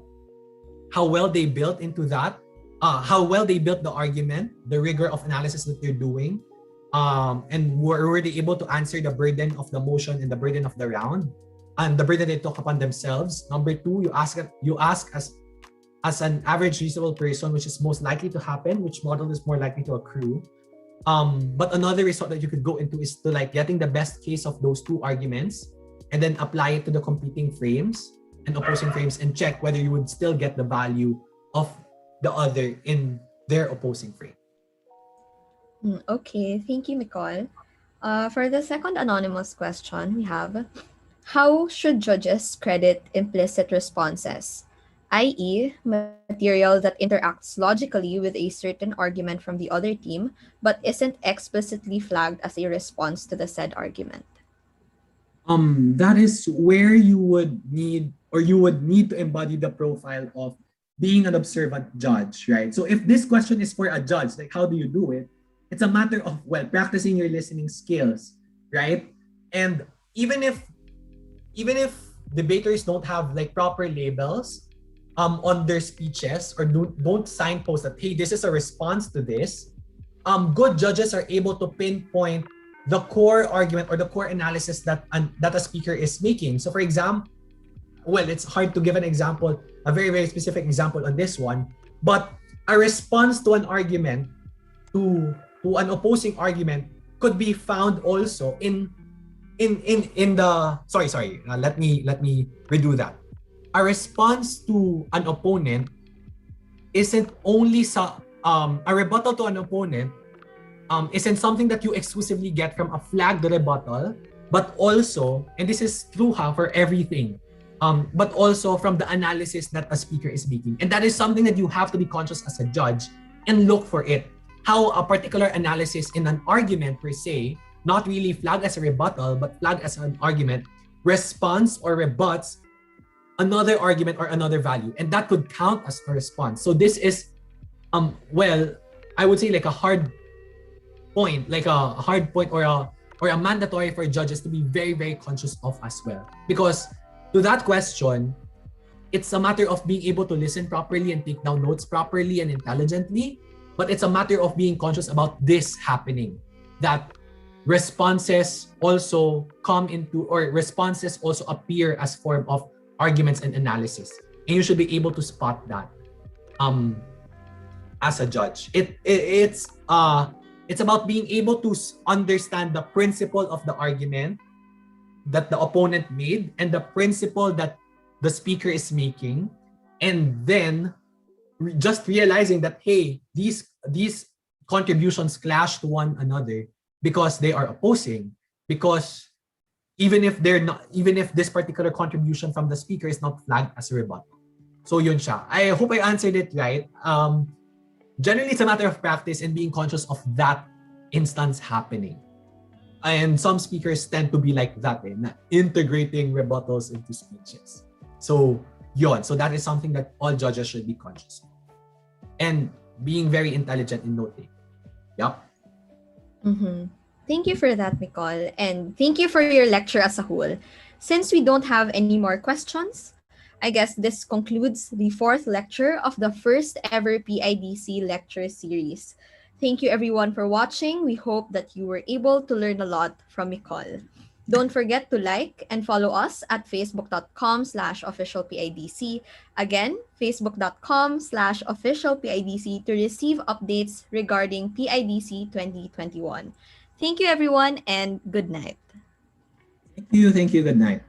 how well they built into that, how well they built the argument, the rigor of analysis that they're doing, and were they able to answer the burden of the motion and the burden of the round, and the burden they took upon themselves. Number two, you ask as an average reasonable person, which is most likely to happen, which model is more likely to accrue. But another result that you could go into is to like getting the best case of those two arguments and then apply it to the competing frames and opposing frames and check whether you would still get the value of the other in their opposing frame. Okay, thank you, Micol. For the second anonymous question, we have, how should judges credit implicit responses, i.e., material that interacts logically with a certain argument from the other team, but isn't explicitly flagged as a response to the said argument? That is where you would need to embody the profile of being an observant judge, right? So if this question is for a judge, like how do you do it? It's a matter of, well, practicing your listening skills, right? And even if debaters don't have like proper labels on their speeches or don't signpost that, hey, this is a response to this, good judges are able to pinpoint the core argument or the core analysis that a speaker is making. So for example, well, it's hard to give an example, a very, very specific example on this one, but a response to an argument, to an opposing argument, could be found also in the let me redo that. A response to an opponent isn't only a rebuttal to an opponent isn't something that you exclusively get from a flagged rebuttal, but also, and this is true for everything, but also from the analysis that a speaker is making. And that is something that you have to be conscious as a judge and look for it. How a particular analysis in an argument per se, not really flagged as a rebuttal, but flagged as an argument, responds or rebuts another argument or another value. And that could count as a response. So this is, well, I would say like a hard point or a mandatory for judges to be very, very conscious of as well. Because to that question, it's a matter of being able to listen properly and take down notes properly and intelligently, but it's a matter of being conscious about this happening, that responses also appear as form of arguments and analysis. And you should be able to spot that as a judge. It's about being able to understand the principle of the argument that the opponent made and the principle that the speaker is making, and then just realizing that, hey, these contributions clash to one another because they are opposing, because even if this particular contribution from the speaker is not flagged as a rebuttal. So yun siya. I hope I answered it right. Generally, it's a matter of practice and being conscious of that instance happening. And some speakers tend to be like that, integrating rebuttals into speeches. So yun. So that is something that all judges should be conscious of. And being very intelligent in noting. Yep. Mm-hmm. Thank you for that, Micol. And thank you for your lecture as a whole. Since we don't have any more questions, I guess this concludes the fourth lecture of the first ever PIDC lecture series. Thank you everyone for watching. We hope that you were able to learn a lot from Micol. Don't forget to like and follow us at facebook.com/officialpidc. Again, facebook.com/officialpidc to receive updates regarding PIDC 2021. Thank you, everyone, and good night. Thank you. Thank you. Good night.